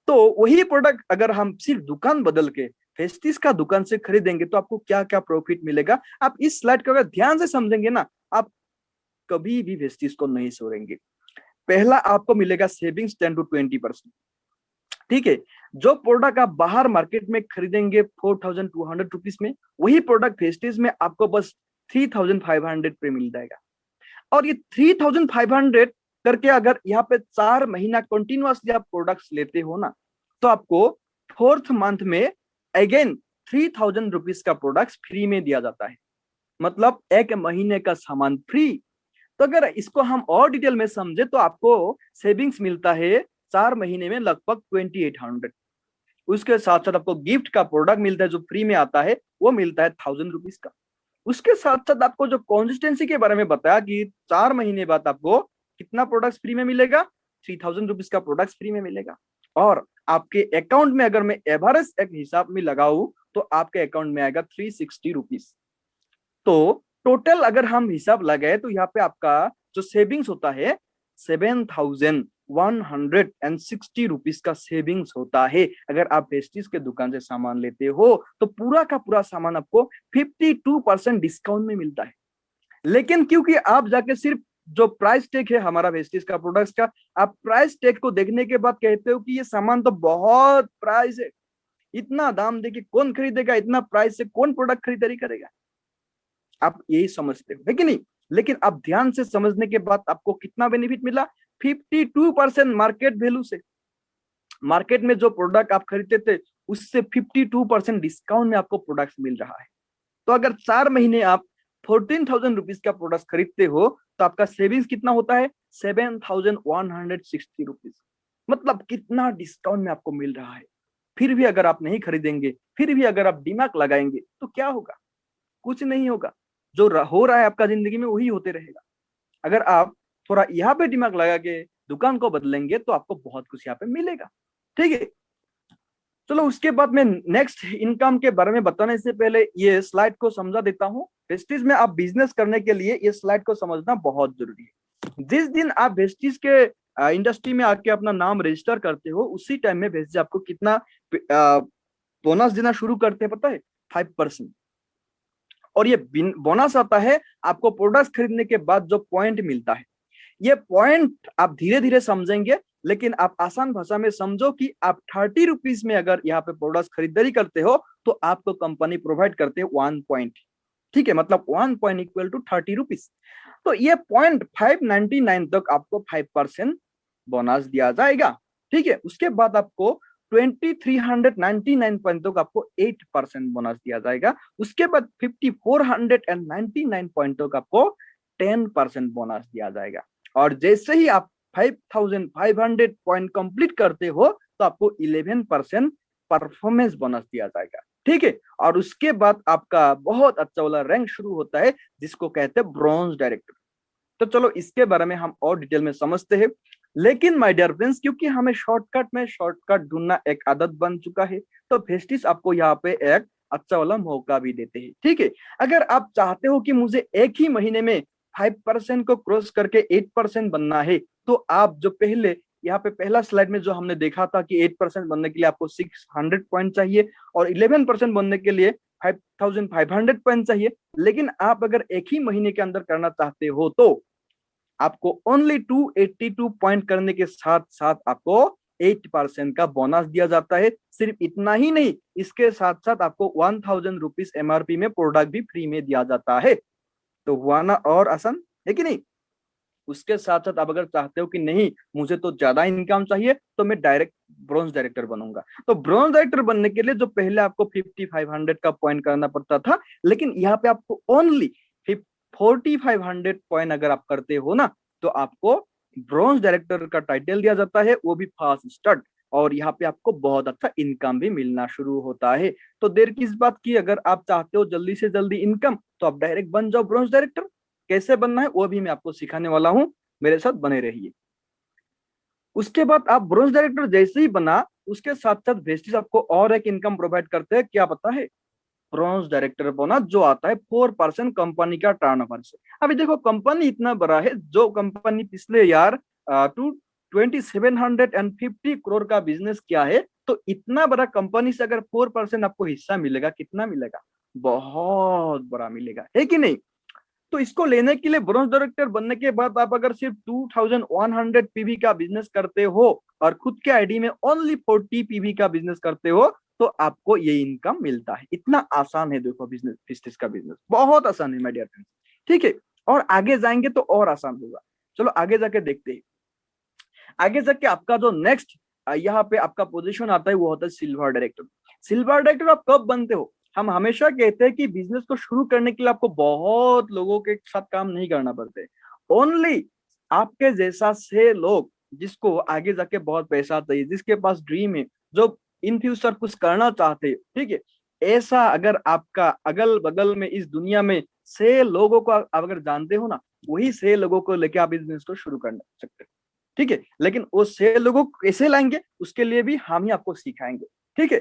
तो वही प्रोडक्ट अगर हम सिर्फ दुकान बदल के फेस्टिस का दुकान से खरीदेंगे तो आपको क्या क्या प्रॉफिट मिलेगा, आप इस स्लाइड को अगर ध्यान से समझेंगे ना, आप कभी भी फेस्टिस को नहीं छोड़ेंगे। पहला आपको मिलेगा सेविंग्स 10 to 20%, ठीक है। जो प्रोडक्ट आप बाहर मार्केट में खरीदेंगे 4200 रुपीज में, वही प्रोडक्ट फेस्टिज में आपको बस 3500 पे मिल जाएगा। और ये 3500 करके अगर यहाँ पे 4 महीना कंटिन्यूअसली आप प्रोडक्ट्स लेते हो ना, तो आपको 4th मंथ में अगेन 3000 रुपीज का प्रोडक्ट्स फ्री में दिया जाता है। मतलब एक महीने का सामान फ्री। तो अगर इसको हम और डिटेल में समझे तो आपको सेविंग्स मिलता है 4 महीने में लगभग 2800। उसके साथ साथ आपको गिफ्ट का प्रोडक्ट मिलता है जो फ्री में आता है, वो मिलता है 1000 रुपीज का। उसके साथ साथ आपको जो कंसिस्टेंसी के बारे में बताया कि 4 महीने बाद आपको कितना प्रोडक्ट फ्री में मिलेगा, 3000 रुपीज का प्रोडक्ट फ्री में मिलेगा। और आपके अकाउंट में अगर मैं एवरेज एक हिसाब में लगाऊं तो आपके अकाउंट में आएगा 360 रुपीज। तो टोटल अगर हम हिसाब लगाए तो यहाँ पे आपका जो सेविंग्स होता है 7,160 रुपीज का सेविंग्स होता है। अगर आप वेस्टीज के दुकान से सामान लेते हो तो पूरा का पूरा सामान आपको 52% डिस्काउंट में मिलता है। लेकिन क्योंकि आप जाके सिर्फ जो प्राइस टैग है हमारा वेस्टीज का प्रोडक्ट्स का, आप प्राइस टैग को देखने के बाद कहते हो कि ये सामान तो बहुत प्राइस है, इतना दाम दे के कौन खरीदेगा, इतना प्राइस से कौन प्रोडक्ट खरीदारी करेगा, आप यही समझते हो है कि नहीं। लेकिन आप ध्यान से समझने के बाद आपको कितना बेनिफिट मिला, 52% मार्केट वैल्यू से। मार्केट में जो प्रोडक्ट आप खरीदते थे उससे 52% डिस्काउंट में आपको प्रोडक्ट मिल रहा है। तो अगर 4 महीने आप 14,000 रुपीज का प्रोडक्ट खरीदते हो तो आपका सेविंग्स कितना होता है, 7,160 रुपीज। मतलब कितना डिस्काउंट में आपको मिल रहा है। फिर भी अगर आप नहीं खरीदेंगे, फिर भी अगर आप दिमाग लगाएंगे तो क्या होगा, कुछ नहीं होगा। जो हो रहा है आपका जिंदगी में वही होते रहेगा। अगर आप थोड़ा यहाँ पे दिमाग लगा के दुकान को बदलेंगे तो आपको बहुत कुछ यहाँ पे मिलेगा। ठीक है, चलो उसके बाद मैं नेक्स्ट इनकम के बारे में बताने से पहले ये स्लाइड को समझा देता हूँ। वेस्टीज में आप बिजनेस करने के लिए ये स्लाइड को समझना बहुत जरूरी है। जिस दिन आप वेस्टीज के इंडस्ट्री में आके अपना नाम रजिस्टर करते हो उसी टाइम में वेस्टीज आपको कितना बोनस देना शुरू करते हैं पता है, 5%। और ये बोनस आता है आपको प्रोडक्ट खरीदने के बाद जो पॉइंट मिलता है। ये पॉइंट आप धीरे धीरे समझेंगे, लेकिन आप आसान भाषा में समझो कि आप 30 रुपीज में अगर यहाँ पे प्रोडक्ट खरीदारी करते हो तो आपको कंपनी प्रोवाइड करते हैं 1 पॉइंट। ठीक है, मतलब 1 पॉइंट इक्वल टू 30 रुपीज। तो ये पॉइंट 599 तक आपको 5% बोनस दिया जाएगा। ठीक है, उसके बाद आपको 2399 पॉइंट तक आपको 8% बोनस दिया जाएगा। उसके बाद 5499 पॉइंट तक आपको 10% बोनस दिया जाएगा। और जैसे ही आप 5500 पॉइंट कंप्लीट करते हो तो आपको 11% परफॉर्मेंस बोनस दिया जाएगा। ठीक है, और उसके बाद आपका बहुत अच्छा वाला रैंक शुरू होता है जिसको कहते हैं ब्रॉन्ज डायरेक्टर। तो चलो इसके बारे में हम और डिटेल में समझते हैं। लेकिन माय डियर फ्रेंड्स, क्योंकि हमें शॉर्टकट ढूंढना एक आदत बन चुका है तो वेस्टीज आपको यहाँ पे एक अच्छा वाला मौका भी देते हैं। ठीक है, अगर आप चाहते हो कि मुझे एक ही महीने में 5% को क्रॉस करके 8% बनना है तो आप जो पहले यहाँ पे पहला स्लाइड में जो हमने देखा था कि 8% बनने के लिए आपको 600 पॉइंट चाहिए और 11% बनने के लिए 5,500 पॉइंट चाहिए। लेकिन आप अगर एक ही महीने के अंदर करना चाहते हो तो आपको ओनली 282 पॉइंट करने के साथ साथ आपको 8% का बोनस दिया जाता है। सिर्फ इतना ही नहीं, इसके साथ साथ आपको 1,000 रुपीज MRP में प्रोडक्ट भी फ्री में दिया जाता है। तो हुआ ना और आसान, है कि नहीं। उसके साथ साथ आप अगर चाहते हो कि नहीं मुझे तो ज्यादा इनकम चाहिए तो मैं डायरेक्ट ब्रॉन्ज डायरेक्टर बनूंगा, तो ब्रॉन्ज डायरेक्टर बनने के लिए जो पहले आपको 5500 का पॉइंट करना पड़ता था, लेकिन यहाँ पे आपको ओनली 4500 पॉइंट अगर आप करते हो ना तो आपको ब्रॉन्ज डायरेक्टर का टाइटल दिया जाता है, वो भी फास्ट स्टार्ट। और यहाँ पे आपको बहुत अच्छा इनकम भी मिलना शुरू होता है। तो देर किस बात की, अगर आप चाहते हो जल्दी से जल्दी इनकम तो आप डायरेक्ट बन जाओ ब्रॉन्ज डायरेक्टर। कैसे बनना है वो भी मैं आपको सिखाने वाला हूँ, मेरे साथ बने रहिए। उसके बाद आप ब्रॉन्ज डायरेक्टर जैसे ही बना उसके साथ साथ वेस्टीज आपको और एक इनकम प्रोवाइड करते हैं, क्या पता है, ब्रॉन्ज डायरेक्टर बोनस जो आता है 4% कंपनी का टर्नओवर से। अभी देखो कंपनी इतना बड़ा है, जो कंपनी पिछले यार 2750 करोड़ का बिजनेस किया है, तो इतना बड़ा कंपनी से अगर 4% आपको हिस्सा मिलेगा, कितना मिलेगा, बहुत बड़ा मिलेगा, है कि नहीं। तो इसको लेने के लिए ब्रॉन्ज डायरेक्टर बनने के बाद आप अगर सिर्फ 2100 पीवी का बिजनेस करते हो और खुद के आईडी में ओनली 40 पीवी का बिजनेस करते हो तो आपको ये इनकम मिलता है। इतना आसान है, देखो बिजनेस का बिजनेस बहुत आसान है माय डियर फ्रेंड्स। ठीक है, और आगे जाएंगे तो और आसान होगा। चलो आगे जाके देखते हैं। आगे जाके आपका जो नेक्स्ट यहाँ पे आपका पोजीशन आता है वो होता है सिल्वर डायरेक्टर। सिल्वर डायरेक्टर आप कब बनते हो, हम हमेशा कहते हैं कि बिजनेस को शुरू करने के लिए आपको बहुत लोगों के साथ काम नहीं करना पड़ते। ओनली आपके जैसा से लोग जिसको आगे जाके बहुत पैसा चाहिए, जिसके पास ड्रीम है, जो इन फ्यूचर कुछ करना चाहते हैं, ठीक है, ऐसा अगर आपका अगल बगल में इस दुनिया में से लोगों को आप अगर जानते हो ना, वही से लोगों को लेके आप बिजनेस को शुरू कर सकते हैं। ठीक है, लेकिन वो से लोगों को कैसे लाएंगे उसके लिए भी हम ही आपको सिखाएंगे। ठीक है,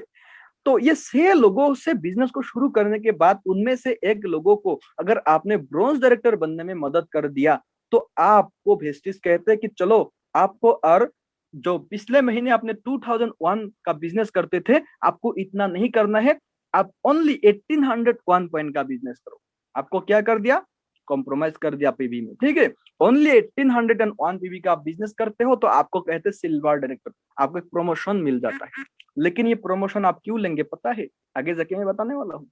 तो ये 6 लोगों से बिजनेस को शुरू करने के बाद उनमें से एक लोगों को अगर आपने ब्रोंज डायरेक्टर बनने में मदद कर दिया, तो आपको भेस्टिज कहते हैं कि चलो आपको, और जो पिछले महीने आपने 2001 का बिजनेस करते थे, आपको इतना नहीं करना है, आप ओनली 1801 पॉइंट का बिजनेस करो। आपको क्या कर दिया, कॉम्प्रोमाइज कर दिया पीवी में, ठीक है। ओनली 1801 पीवी का आप बिजनेस करते हो तो आपको कहते हैं सिल्वर डायरेक्टर, आपको एक प्रमोशन मिल जाता है। लेकिन ये प्रमोशन आप क्यों लेंगे पता है, आगे जाके मैं बताने वाला हूँ।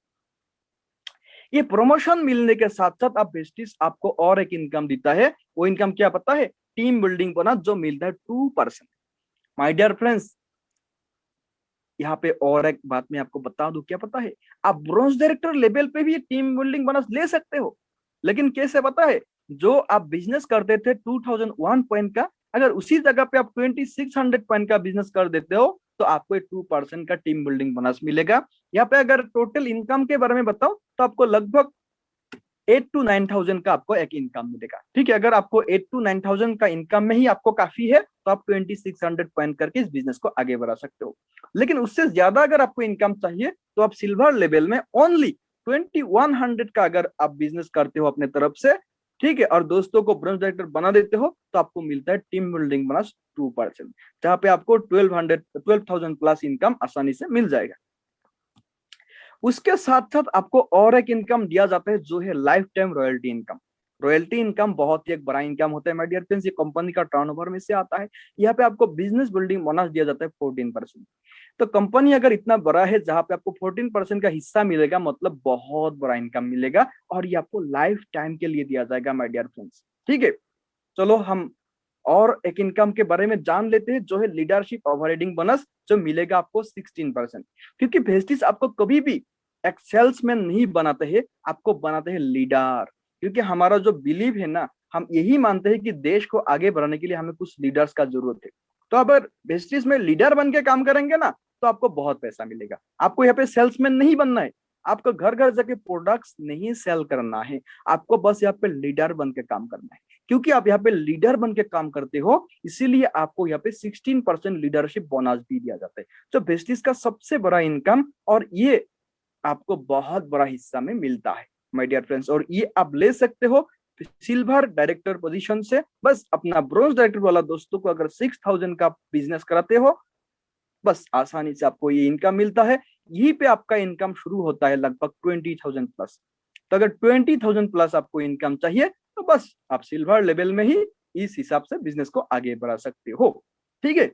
ये प्रमोशन मिलने के साथ साथ आप भेस्टिज आपको और एक इनकम देता है। वो इनकम क्या पता है, टीम बिल्डिंग बोनस जो मिलता है 2%। माय डियर फ्रेंड्स, यहाँ पे और एक बात मैं आपको बता दूं, क्या पता है, आप ब्रोंज डायरेक्टर लेवल पे भी टीम बिल्डिंग बोनस ले सकते हो। लेकिन कैसे पता है, जो आप बिजनेस करते थे 2001 पॉइंट का, अगर उसी जगह पे आप 2600 पॉइंट का बिजनेस कर देते हो तो आपको 2% का टीम बिल्डिंग बोनस मिलेगा। यहाँ पे अगर टोटल इनकम के बारे में बताओ तो आपको लगभग 8 to 9,000 का आपको एक इनकम मिलेगा, ठीक है। अगर आपको 8 to 9,000 का इनकम में ही आपको काफी है तो आप 2600 पॉइंट करके इस बिजनेस को आगे बढ़ा सकते हो। लेकिन उससे ज्यादा अगर आपको इनकम चाहिए तो आप सिल्वर लेवल में ओनली 2100 का अगर आप बिजनेस करते हो अपने तरफ से, ठीक है, और दोस्तों को ब्रोंज डायरेक्टर बना देते हो तो आपको मिलता है टीम बिल्डिंग बोनस 2%, जहां पे आपको 12,000 प्लस इनकम आसानी से मिल जाएगा। उसके साथ साथ आपको और एक इनकम दिया जाता है जो है life time royalty income. Royalty income बहुत ही एक बड़ा इनकम होता है माय डियर फ्रेंड्स, ये कंपनी का टर्नओवर में से आता है। यहाँ पे आपको बिजनेस बिल्डिंग बोनस दिया जाता है 14%। तो कंपनी अगर इतना बड़ा है जहां पे आपको 14% का हिस्सा मिलेगा, मतलब बहुत बड़ा इनकम मिलेगा, और ये आपको लाइफ टाइम के लिए दिया जाएगा माय डियर फ्रेंड्स, ठीक है। चलो हम और एक इनकम के बारे में जान लेते हैं जो है लीडरशिप ओवरहेडिंग बोनस, जो मिलेगा आपको 16%। क्योंकि भेस्टिज आपको कभी भी एक सेल्समैन नहीं बनाते हैं, आपको बनाते हैं लीडर। क्योंकि हमारा जो बिलीव है ना, हम यही मानते हैं कि देश को आगे बढ़ाने के लिए हमें कुछ लीडर्स का जरूरत है। तो अगर भेस्टिज में लीडर बन के काम करेंगे ना तो आपको बहुत पैसा मिलेगा। आपको यहाँ पे सेल्समैन नहीं बनना है, आपको घर घर जाके प्रोडक्ट्स नहीं सेल करना है, आपको बस यहाँ पे लीडर बन के काम करना है। क्योंकि आप यहाँ पे लीडर बन के काम करते हो, इसीलिए आपको यहाँ पे 16% लीडरशिप बोनस भी दिया जाता है, जो भेस्टिज का सबसे बड़ा इनकम, और ये आपको बहुत बड़ा हिस्सा में मिलता है माय डियर फ्रेंड्स। और ये आप ले सकते हो सिल्वर डायरेक्टर पोजीशन से। बस अपना ब्रोंज डायरेक्टर वाला दोस्तों को अगर 6,000 का बिजनेस कराते हो, बस आसानी से आपको ये इनकम मिलता है। यहीं पे आपका इनकम शुरू होता है लगभग 20,000 प्लस। तो अगर 20,000 प्लस आपको इनकम चाहिए तो बस आप सिल्वर लेवल में ही इस हिसाब से बिजनेस को आगे बढ़ा सकते हो, ठीक है।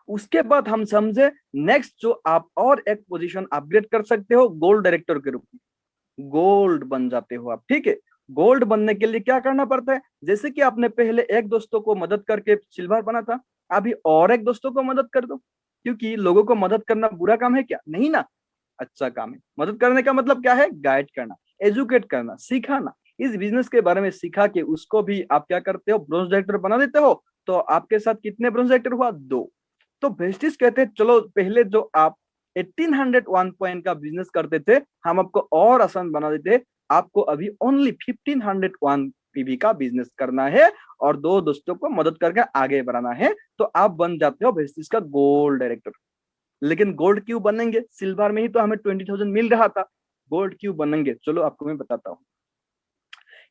उसके बाद हम समझे नेक्स्ट, जो आप और एक पोजीशन अपग्रेड कर सकते हो गोल्ड डायरेक्टर के रूप में, गोल्ड बन जाते हो आप, ठीक है। गोल्ड बनने के लिए क्या करना पड़ता है, जैसे कि आपने पहले एक दोस्तों को मदद करके सिल्वर बना था, अभी और एक दोस्तों को मदद कर दो। क्योंकि लोगों को मदद करना बुरा काम है क्या, नहीं ना, अच्छा काम है। मदद करने का मतलब क्या है, गाइड करना, एजुकेट करना, सिखाना। इस बिजनेस के बारे में सिखा के उसको भी आप क्या करते हो, ब्रोंज डायरेक्टर बना देते हो। तो आपके साथ कितने ब्रोंज डायरेक्टर हुआ, 2। तो भेस्टिज कहते हैं चलो पहले जो आप 1801 पॉइंट का बिजनेस करते थे, हम आपको और आसान बना देते, आपको अभी ओनली 1501 पीवी का बिजनेस करना है और 2 दोस्तों को मदद करके आगे बढ़ाना है, तो आप बन जाते हो भेस्टिज का गोल्ड डायरेक्टर। लेकिन गोल्ड क्यों बनेंगे, सिल्वर में ही तो हमें 20,000 मिल रहा था, गोल्ड क्यों बनेंगे, चलो आपको मैं बताता हूँ।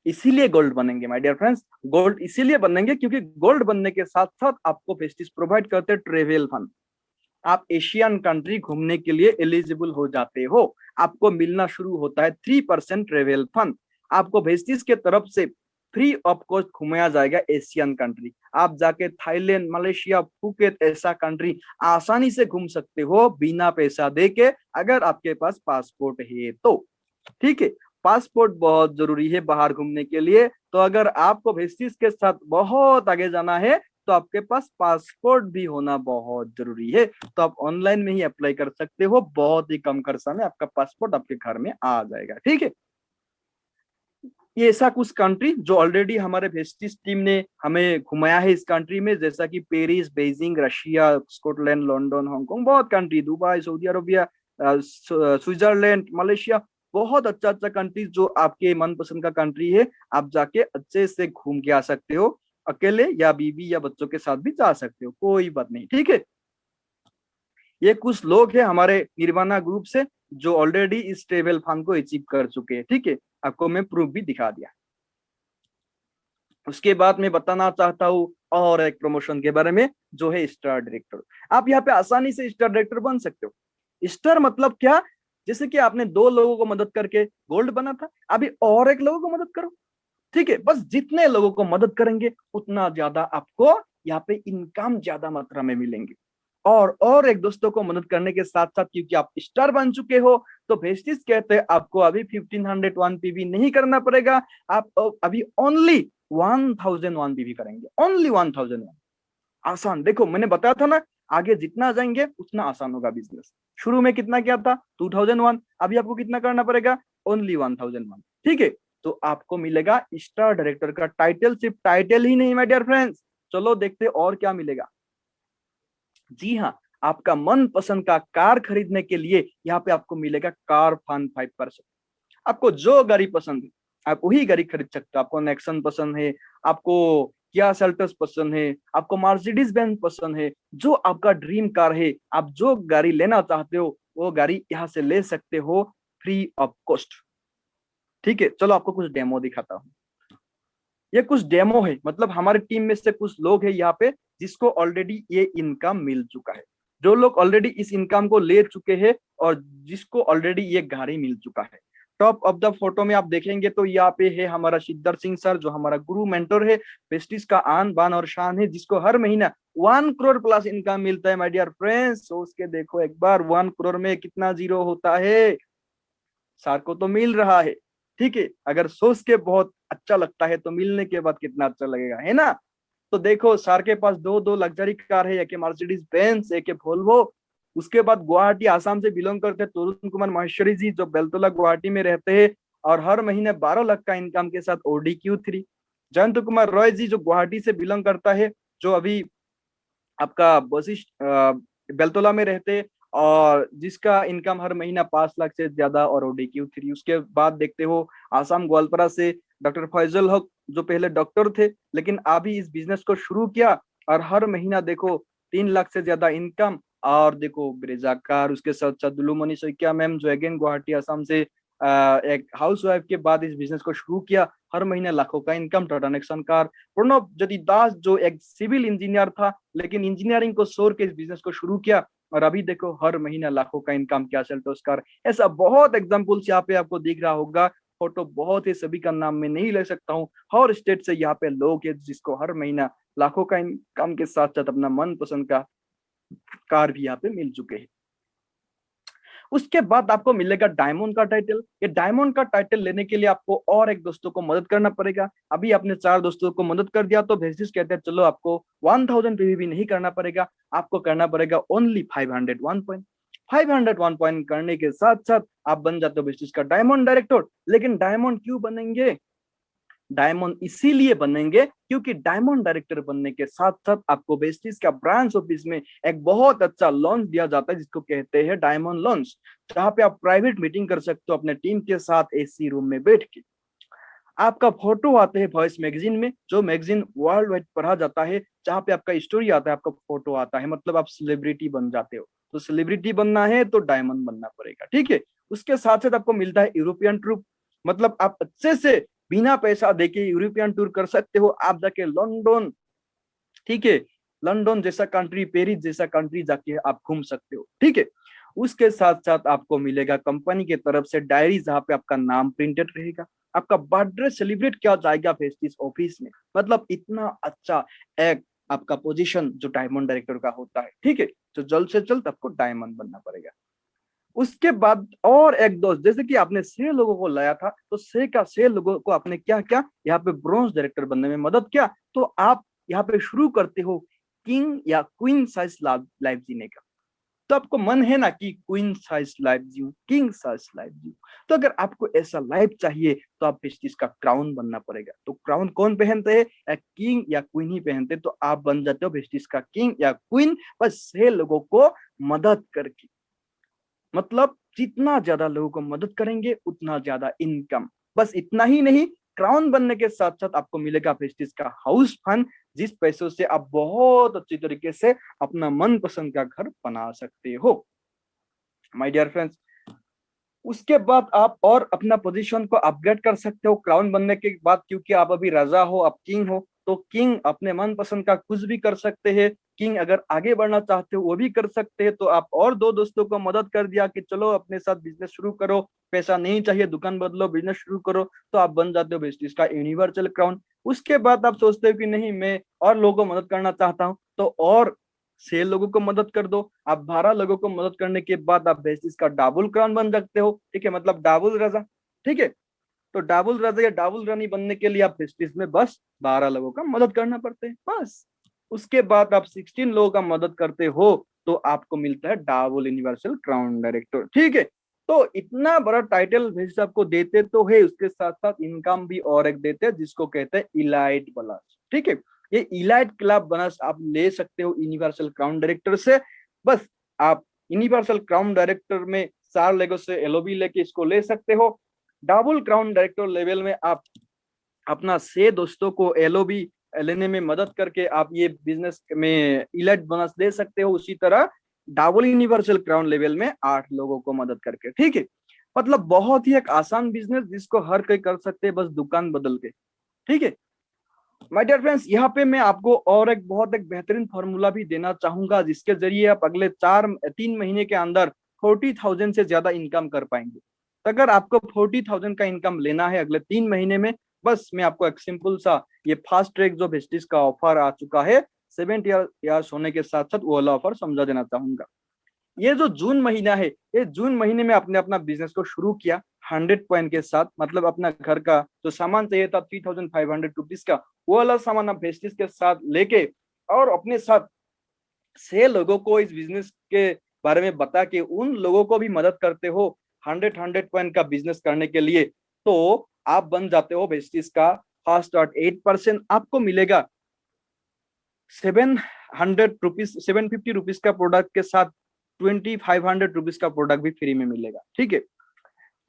इसीलिए गोल्ड बनेंगे माय डियर फ्रेंड्स, गोल्ड इसीलिए बनेंगे क्योंकि गोल्ड बनने के साथ साथ आपको भेस्टिज प्रोवाइड करते हैं ट्रेवल फंड। आप एशियन कंट्री घूमने के लिए एलिजिबल हो जाते हो, आपको मिलना शुरू होता है 3% ट्रेवल फंड। आपको भेस्टिज के तरफ से फ्री ऑफ कॉस्ट घुमाया जाएगा एशियन कंट्री। आप जाके थाईलैंड, मलेशिया, फुकेत ऐसा कंट्री आसानी से घूम सकते हो बिना पैसा देके, अगर आपके पास पासपोर्ट है तो, ठीक है। पासपोर्ट बहुत जरूरी है बाहर घूमने के लिए। तो अगर आपको भेस्टिज के साथ बहुत आगे जाना है तो आपके पास पासपोर्ट भी होना बहुत जरूरी है। तो आप ऑनलाइन में ही अप्लाई कर सकते हो, बहुत ही कम खर्चा में आपका पासपोर्ट आपके घर में आ जाएगा, ठीक है। ये ऐसा कुछ कंट्री जो ऑलरेडी हमारे भेस्टिज टीम ने हमें घुमाया है इस कंट्री में, जैसा कि Paris, Beijing, Russia, Scotland, London, Hong Kong, बहुत country, Dubai, Saudi Arabia, Switzerland, Malaysia, बहुत अच्छा अच्छा कंट्री जो आपके मनपसंद का कंट्री है। आप जाके अच्छे से घूम के आ सकते हो, अकेले या बीवी या बच्चों के साथ भी जा सकते हो, कोई बात नहीं, ठीक है। ये कुछ लोग हैं हमारे निर्वाणा ग्रुप से जो ऑलरेडी इस स्टेबल फंड को अचीव कर चुके हैं। ठीक है, आपको मैं प्रूफ भी दिखा दिया। उसके बाद मैं बताना चाहता हूँ और एक प्रमोशन के बारे में, जो है स्टार डायरेक्टर। आप यहाँ पे आसानी से स्टार डायरेक्टर बन सकते हो। स्टार मतलब क्या? जैसे कि आपने 2 लोगों को मदद करके गोल्ड बना था, अभी और एक लोगों को मदद करो। ठीक है, बस जितने लोगों को मदद करेंगे उतना ज्यादा आपको यहाँ पे इनकम ज्यादा मात्रा में मिलेंगे। और एक दोस्तों को मदद करने के साथ साथ, क्योंकि आप स्टार बन चुके हो, तो भेस्टिस कहते हैं आपको अभी 1501 पीवी नहीं करना पड़ेगा। आप अभी ओनली 1001 पीवी करेंगे, ओनली 1001। आसान, देखो मैंने बताया था ना, आगे जितना जाएंगे उतना आसान होगा बिजनेस। शुरू में कितना किया था? 2001। अभी आपको कितना करना पड़ेगा? ओनली 1001। ठीक है, तो आपको मिलेगा स्टार डायरेक्टर का टाइटल। सिर्फ टाइटल ही नहीं माय डियर फ्रेंड्स, चलो देखते और क्या मिलेगा। जी हाँ, आपका मन पसंद का कार खरीदने के लिए यहाँ पे आपको मिलेगा कार फंड 5%। आपको जो गाड़ी पसंद है आप वही गाड़ी खरीद सकते हो। आपको नेक्सन पसंद है, आपको किया सेल्टोस पसंद है, आपको मर्सिडीज बेंज पसंद है, जो आपका ड्रीम कार है, आप जो गाड़ी लेना चाहते हो वो गाड़ी यहाँ से ले सकते हो फ्री ऑफ कॉस्ट। ठीक है, चलो आपको कुछ डेमो दिखाता हूँ। ये कुछ डेमो है, मतलब हमारी टीम में से कुछ लोग हैं यहाँ पे जिसको ऑलरेडी ये इनकम मिल चुका है, जो लोग ऑलरेडी इस इनकम को ले चुके हैं और जिसको ऑलरेडी ये गाड़ी मिल चुका है। टॉप ऑफ द फोटो में आप देखेंगे तो यहाँ पे है हमारा सिद्धार्थ सिंह सर, जो हमारा गुरु मेंटर है, पेस्टिस का आन बान और शान है, जिसको हर महीना 1 करोड़ प्लस इनकम मिलता है। माय डियर फ्रेंड्स, सोच के देखो एक बार, 1 करोड़ में कितना जीरो होता है। सर को तो मिल रहा है। ठीक है, अगर सोच के बहुत अच्छा लगता है तो मिलने के बाद कितना अच्छा लगेगा, है ना? तो देखो सर के पास 2 लग्जरी कार है, एक मर्सिडीज बेंज, एक वोल्वो। उसके बाद गुवाहाटी आसाम से बिलोंग करते हैं तरुण कुमार माहेश्वरी जी, जो बेलतोला गुवाहाटी में रहते हैं और हर महीने 12 लाख का इनकम के साथ ओडी Q3। जयंत कुमार रॉय जी जो गुवाहाटी से बिलोंग करता है, जो अभी आपका वशिष्ठ बेलतोला में रहते, और जिसका इनकम हर महीना 5 लाख से ज्यादा और ओडी Q3। उसके बाद देखते हो आसाम ग्वालपारा से डॉक्टर फैजल हक, जो पहले डॉक्टर थे लेकिन अभी इस बिजनेस को शुरू किया और हर महीना देखो 3 लाख से ज्यादा इनकम। और देखो ब्रेजाकार, उसके साथ साथ दुलुमणि सैकिया मैम, जो अगेन गुवाहाटी आसाम से एक हाउस वाइफ के बाद इस बिजनेस को शुरू किया, हर महीने लाखों का income. Tata Nexon car. Pranab Jyoti Das, जो एक सिविल इंजीनियर था लेकिन इंजीनियरिंग को छोड़ के इस बिजनेस को शुरू किया और अभी देखो हर महीना लाखों का इनकम किया। Seltos car. ऐसा बहुत एग्जाम्पल्स यहाँ पे आपको दिख रहा होगा। फोटो बहुत है, सभी का नाम मैं नहीं ले सकता हूँ। हर स्टेट से यहाँ पे लोग हैं जिसको हर महीना लाखों का इनकम के साथ साथ अपना मन पसंद का कार भी यहाँ पे मिल चुके हैं। उसके बाद आपको मिलेगा डायमंड का टाइटल। ये डायमंड का टाइटल लेने के लिए आपको और एक दोस्तों को मदद करना पड़ेगा। अभी आपने 4 दोस्तों को मदद कर दिया तो भेस्टिस कहते हैं चलो आपको 1000 पीवी नहीं करना पड़ेगा, आपको करना पड़ेगा ओनली 501 पॉइंट। 501 पॉइंट करने के साथ साथ आप बन जाते हो भेस्टिस का डायमंड डायरेक्टर। लेकिन डायमंड क्यों बनेंगे? डायमंड इसीलिए बनेंगे क्योंकि डायमंड डायरेक्टर बनने के साथ साथ आपको वेस्टिज का ब्रांच ऑफिस में एक बहुत अच्छा लॉन्च दिया जाता है जिसको कहते हैं डायमंड लॉन्च, जहां पे आप प्राइवेट मीटिंग कर सकते हो अपने टीम के साथ एसी रूम में बैठ के। आपका फोटो आते हैं वॉइस मैगजीन में, जो मैगजीन वर्ल्ड वाइड पढ़ा जाता है, जहाँ पे आपका स्टोरी आता है, आपका फोटो आता है, मतलब आप सेलिब्रिटी बन जाते हो। तो सेलिब्रिटी बनना है तो डायमंड बनना पड़ेगा। ठीक है, उसके साथ साथ आपको मिलता है यूरोपियन ट्रिप, मतलब आप अच्छे से बिना पैसा देके यूरोपियन टूर कर सकते हो। आप जाके लंदन, ठीक है, लंदन जैसा कंट्री, पेरिस जैसा कंट्री जाके आप घूम सकते हो। ठीक है, उसके साथ साथ आपको मिलेगा कंपनी की तरफ से डायरी, जहाँ पे आपका नाम प्रिंटेड रहेगा, आपका बर्थडे सेलिब्रेट किया जाएगा फेस्टिस ऑफिस में। मतलब इतना अच्छा एक आपका पोजीशन जो डायमंड डायरेक्टर का होता है। ठीक है, तो जल्द से जल्द आपको डायमंड बनना पड़ेगा। उसके बाद और एक दोस्त, जैसे कि आपने 6 लोगों को लाया था तो 6 लोगों को आपने क्या क्या यहाँ पे ब्रॉन्ज डायरेक्टर बनने में मदद किया, तो आप यहाँ पे शुरू करते हो किंग या क्वीन साइज लाइफ जीने का। तो आपको मन है ना कि क्वीन साइज लाइफ जीऊं, किंग साइज लाइफ जीऊं। तो अगर आपको ऐसा लाइफ चाहिए तो आप पेस्टिस का क्राउन बनना पड़ेगा। तो क्राउन कौन पहनते हैं? किंग या क्वीन ही पहनते। तो आप बन जाते हो पेस्टिस का किंग या क्वीन, बस 6 लोगों को मदद करके। मतलब जितना ज्यादा लोगों को मदद करेंगे उतना ज्यादा इनकम। बस इतना ही नहीं, क्राउन बनने के साथ साथ आपको मिलेगा वेस्टीज का हाउस फंड, जिस पैसों से आप बहुत अच्छी तरीके से अपना मनपसंद का घर बना सकते हो माय डियर फ्रेंड्स। उसके बाद आप और अपना पोजीशन को अपग्रेड कर सकते हो क्राउन बनने के बाद, क्योंकि आप अभी राजा हो, आप किंग हो, तो किंग अपने मन पसंद का कुछ भी कर सकते हैं। किंग अगर आगे बढ़ना चाहते हो वो भी कर सकते हैं। तो आप और दो दोस्तों को मदद कर दिया कि चलो अपने साथ बिजनेस शुरू करो, पैसा नहीं चाहिए, दुकान बदलो, बिजनेस शुरू करो, तो आप बन जाते हो वेस्टीज का यूनिवर्सल क्राउन। उसके बाद आप सोचते हो कि नहीं, मैं और लोगों को मदद करना चाहता हूँ, तो और 6 लोगों को मदद कर दो। आप 12 लोगों को मदद करने के बाद आप बेसिस का डाबुल क्राउन बन सकते हो, ठीक है, मतलब डाबुल राजा, ठीक है। तो डाबुल राजा या डाबुल रानी बनने के लिए आप बेसिस में बस 12 लोगों का मदद करना पड़ते हैं, बस। उसके बाद आप 16 लोगों का मदद करते हो तो आपको मिलता है डाबुल यूनिवर्सल क्राउन डायरेक्टर, ठीक है। तो इतना बड़ा टाइटल भेज आपको देते तो है, उसके साथ साथ इनकम भी और एक देते हैं जिसको कहते हैं इलाइट बोनस, ठीक है। ये इलाइट क्लब बोनस आप ले सकते हो यूनिवर्सल क्राउन डायरेक्टर से। बस आप यूनिवर्सल क्राउन डायरेक्टर में 4 लोगों से एलओबी लेके इसको ले सकते हो। डबल क्राउन डायरेक्टर लेवल में आप अपना 6 दोस्तों को एलओबी लेने में मदद करके आप ये बिजनेस में इलाइट बोनस दे सकते हो। उसी तरह डबल यूनिवर्सल क्राउन लेवल में 8 लोगों को मदद करके, ठीक है। मतलब बहुत ही एक आसान बिजनेस जिसको हर कोई कर सकते हैं, बस दुकान बदल के, ठीक है। माय डियर फ्रेंड्स, यहाँ पे मैं आपको और एक बहुत एक बेहतरीन फॉर्मूला भी देना चाहूंगा जिसके जरिए आप अगले 3 महीने के अंदर 40,000 से ज्यादा इनकम कर पाएंगे। तो अगर आपको 40,000 का इनकम लेना है अगले 3 महीने में, बस मैं आपको एक सिंपल सा ये फास्ट ट्रैक जो वेस्टीज का ऑफर आ चुका है 70 ईयर्स होने के साथ साथ वो वाला ऑफर समझा देना चाहूंगा। ये जो जून महीना है, ये जून महीने में आपने अपना बिजनेस को शुरू किया 100 पॉइंट के साथ, मतलब अपना घर का जो सामान चाहिए था 3,500 रुपीज का, वो वाला सामान आप वेस्टीज के साथ लेके और अपने साथ 6 लोगों को इस बिजनेस के बारे में बता के उन लोगों को भी मदद करते हो 100 पॉइंट का बिजनेस करने के लिए, तो आप बन जाते हो वेस्टीज का फर्स्ट और 8% आपको मिलेगा 700 रुपीज 750 रुपीज का प्रोडक्ट के साथ 2,500 रुपीज का प्रोडक्ट भी फ्री में मिलेगा, ठीक है।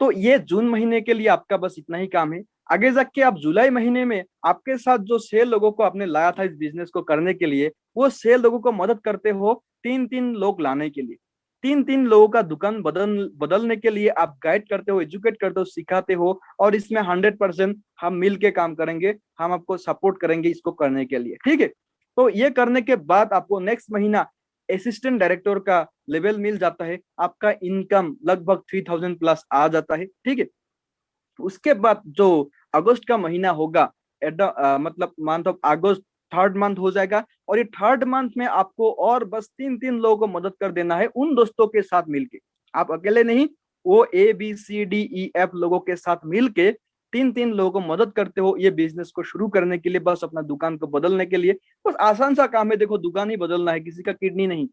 तो ये जून महीने के लिए आपका बस इतना ही काम है। आगे जाके आप जुलाई महीने में आपके साथ जो 6 लोगों को आपने लाया था इस बिजनेस को करने के लिए, वो 6 लोगों को मदद करते हो 3-3 लोग लाने के लिए। 3-3 लोगों का दुकान बदलने के लिए आप गाइड करते हो, एजुकेट करते हो, सिखाते हो, और इसमें 100% हम मिल के काम करेंगे, हम आपको सपोर्ट करेंगे इसको करने के लिए, ठीक है। तो ये करने के बाद आपको नेक्स्ट महीना असिस्टेंट डायरेक्टर का लेवल मिल जाता है, आपका इनकम लगभग 3,000 प्लस आ जाता है, ठीक है। उसके बाद जो अगस्त का महीना होगा, मतलब month of August, third month हो जाएगा, और ये थर्ड मंथ में आपको और बस 3-3 लोगों को मदद कर देना है उन दोस्तों के साथ मिलके। आप अकेले नहीं, वो ABCDEF लोगों के साथ मिलके 3-3 लोगों को मदद करते हो ये बिजनेस को शुरू करने के लिए, बस अपना दुकान को बदलने के लिए। बस आसान सा काम है, देखो दुकान ही बदलना है, किसी का किडनी नहीं,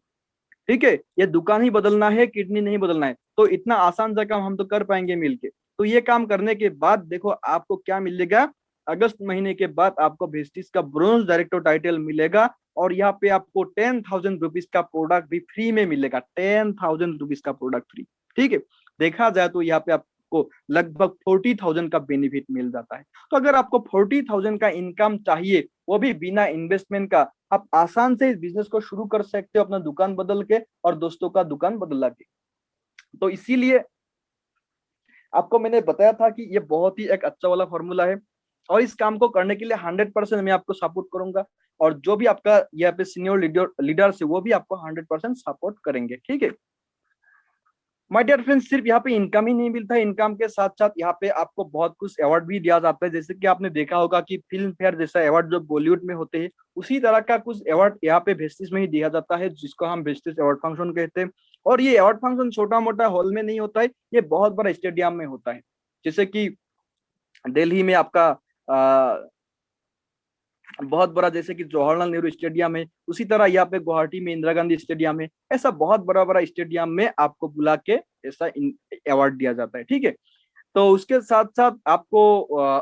ठीक है। ये दुकान ही बदलना है, किडनी नहीं बदलना है, तो इतना आसान सा काम हम तो कर पाएंगे मिलके। तो ये काम करने के बाद देखो आपको क्या मिलेगा, अगस्त महीने के बाद आपको वेस्टीज का ब्रोंज डायरेक्टर टाइटल मिलेगा, और यहाँ पे आपको 10,000 रुपीज का प्रोडक्ट भी फ्री में मिलेगा, 10,000 रुपीज का प्रोडक्ट फ्री, ठीक है। देखा जाए तो यहाँ पे आपको लगभग 40,000 का बेनिफिट मिल जाता है। तो अगर आपको 40,000 का इनकम चाहिए, वो भी बिना इन्वेस्टमेंट का, आप आसान से इस बिजनेस को शुरू कर सकते हो अपना दुकान बदल के और दोस्तों का दुकान बदला के। तो इसीलिए आपको मैंने बताया था कि ये बहुत ही एक अच्छा वाला फॉर्मूला है, और इस काम को करने के लिए 100% मैं आपको सपोर्ट करूंगा, और जो भी आपका यहाँ पे सीनियर लीडर्स है वो भी आपको 100% सपोर्ट करेंगे, ठीक है। माय डियर फ्रेंड्स, सिर्फ यहाँ पे इनकम ही नहीं मिलता है, इनकम के साथ साथ यहाँ पे आपको बहुत कुछ अवार्ड भी दिया जाता है। जैसे कि आपने देखा होगा कि फिल्म फेयर जैसा अवार्ड जो बॉलीवुड में होते हैं, उसी तरह का कुछ अवार्ड यहाँ पे वेस्टिज में ही दिया जाता है, जिसको हम वेस्टिज अवार्ड फंक्शन कहते हैं। और ये अवार्ड फंक्शन छोटा मोटा हॉल में नहीं होता है, ये बहुत बड़ा स्टेडियम में होता है। जैसे कि दिल्ली में आपका बहुत बड़ा, जैसे कि जवाहरलाल नेहरू स्टेडियम है, उसी तरह यहाँ पे गुवाहाटी में इंदिरा गांधी स्टेडियम है। ऐसा बहुत बड़ा बड़ा स्टेडियम में आपको बुला के ऐसा अवार्ड दिया जाता है, ठीक है। तो उसके साथ साथ आपको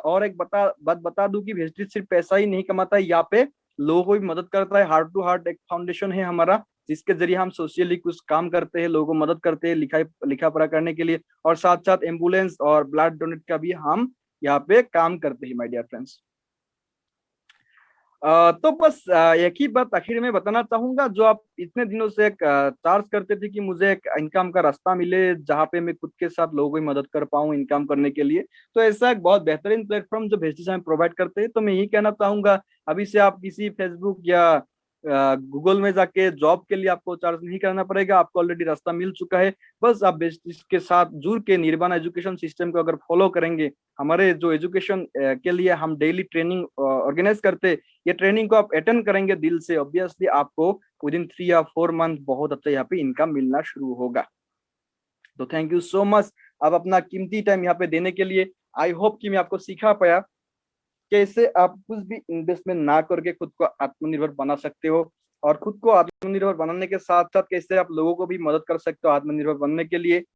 और एक बात बता दूं कि वेस्टिज सिर्फ पैसा ही नहीं कमाता है, यहाँ पे लोगों को भी मदद करता है। हार्ट टू हार्ट एक फाउंडेशन है हमारा, जिसके जरिए हम सोशली कुछ काम करते हैं, लोगों को मदद करते हैं लिखा पढ़ा करने के लिए, और साथ साथ एम्बुलेंस और ब्लड डोनेट का भी हम यहाँ पे काम करते हैं माय डियर फ्रेंड्स। तो बस एक ही बात आखिर में बताना चाहूंगा, जो आप इतने दिनों से एक चार्ज करते थे कि मुझे एक इनकम का रास्ता मिले जहाँ पे मैं खुद के साथ लोगों की मदद कर पाऊँ इनकम करने के लिए, तो ऐसा एक बहुत बेहतरीन प्लेटफॉर्म जो भेस्टिज हमें प्रोवाइड करते हैं। तो मैं यही कहना चाहूंगा, अभी से आप किसी फेसबुक या गूगल में जाके जॉब के लिए आपको चार्ज नहीं करना पड़ेगा, आपको ऑलरेडी रास्ता मिल चुका है। बस आप भेस्टिज के साथ जुड़ के निर्बाण एजुकेशन सिस्टम को अगर फॉलो करेंगे, हमारे जो एजुकेशन के लिए हम डेली ट्रेनिंग ऑर्गेनाइज करते, ये ट्रेनिंग को आप अटेंड करेंगे दिल से, ऑब्वियसली आपको विद इन 3 या 4 मंथ बहुत अच्छा यहाँ पे इनकम मिलना शुरू होगा। तो थैंक यू सो मच आप अपना कीमती टाइम यहाँ पे देने के लिए। आई होप कि मैं आपको सिखा पाया कैसे आप कुछ भी इन्वेस्टमेंट ना करके खुद को आत्मनिर्भर बना सकते हो, और खुद को आत्मनिर्भर बनाने के साथ साथ कैसे आप लोगों को भी मदद कर सकते हो आत्मनिर्भर बनने के लिए।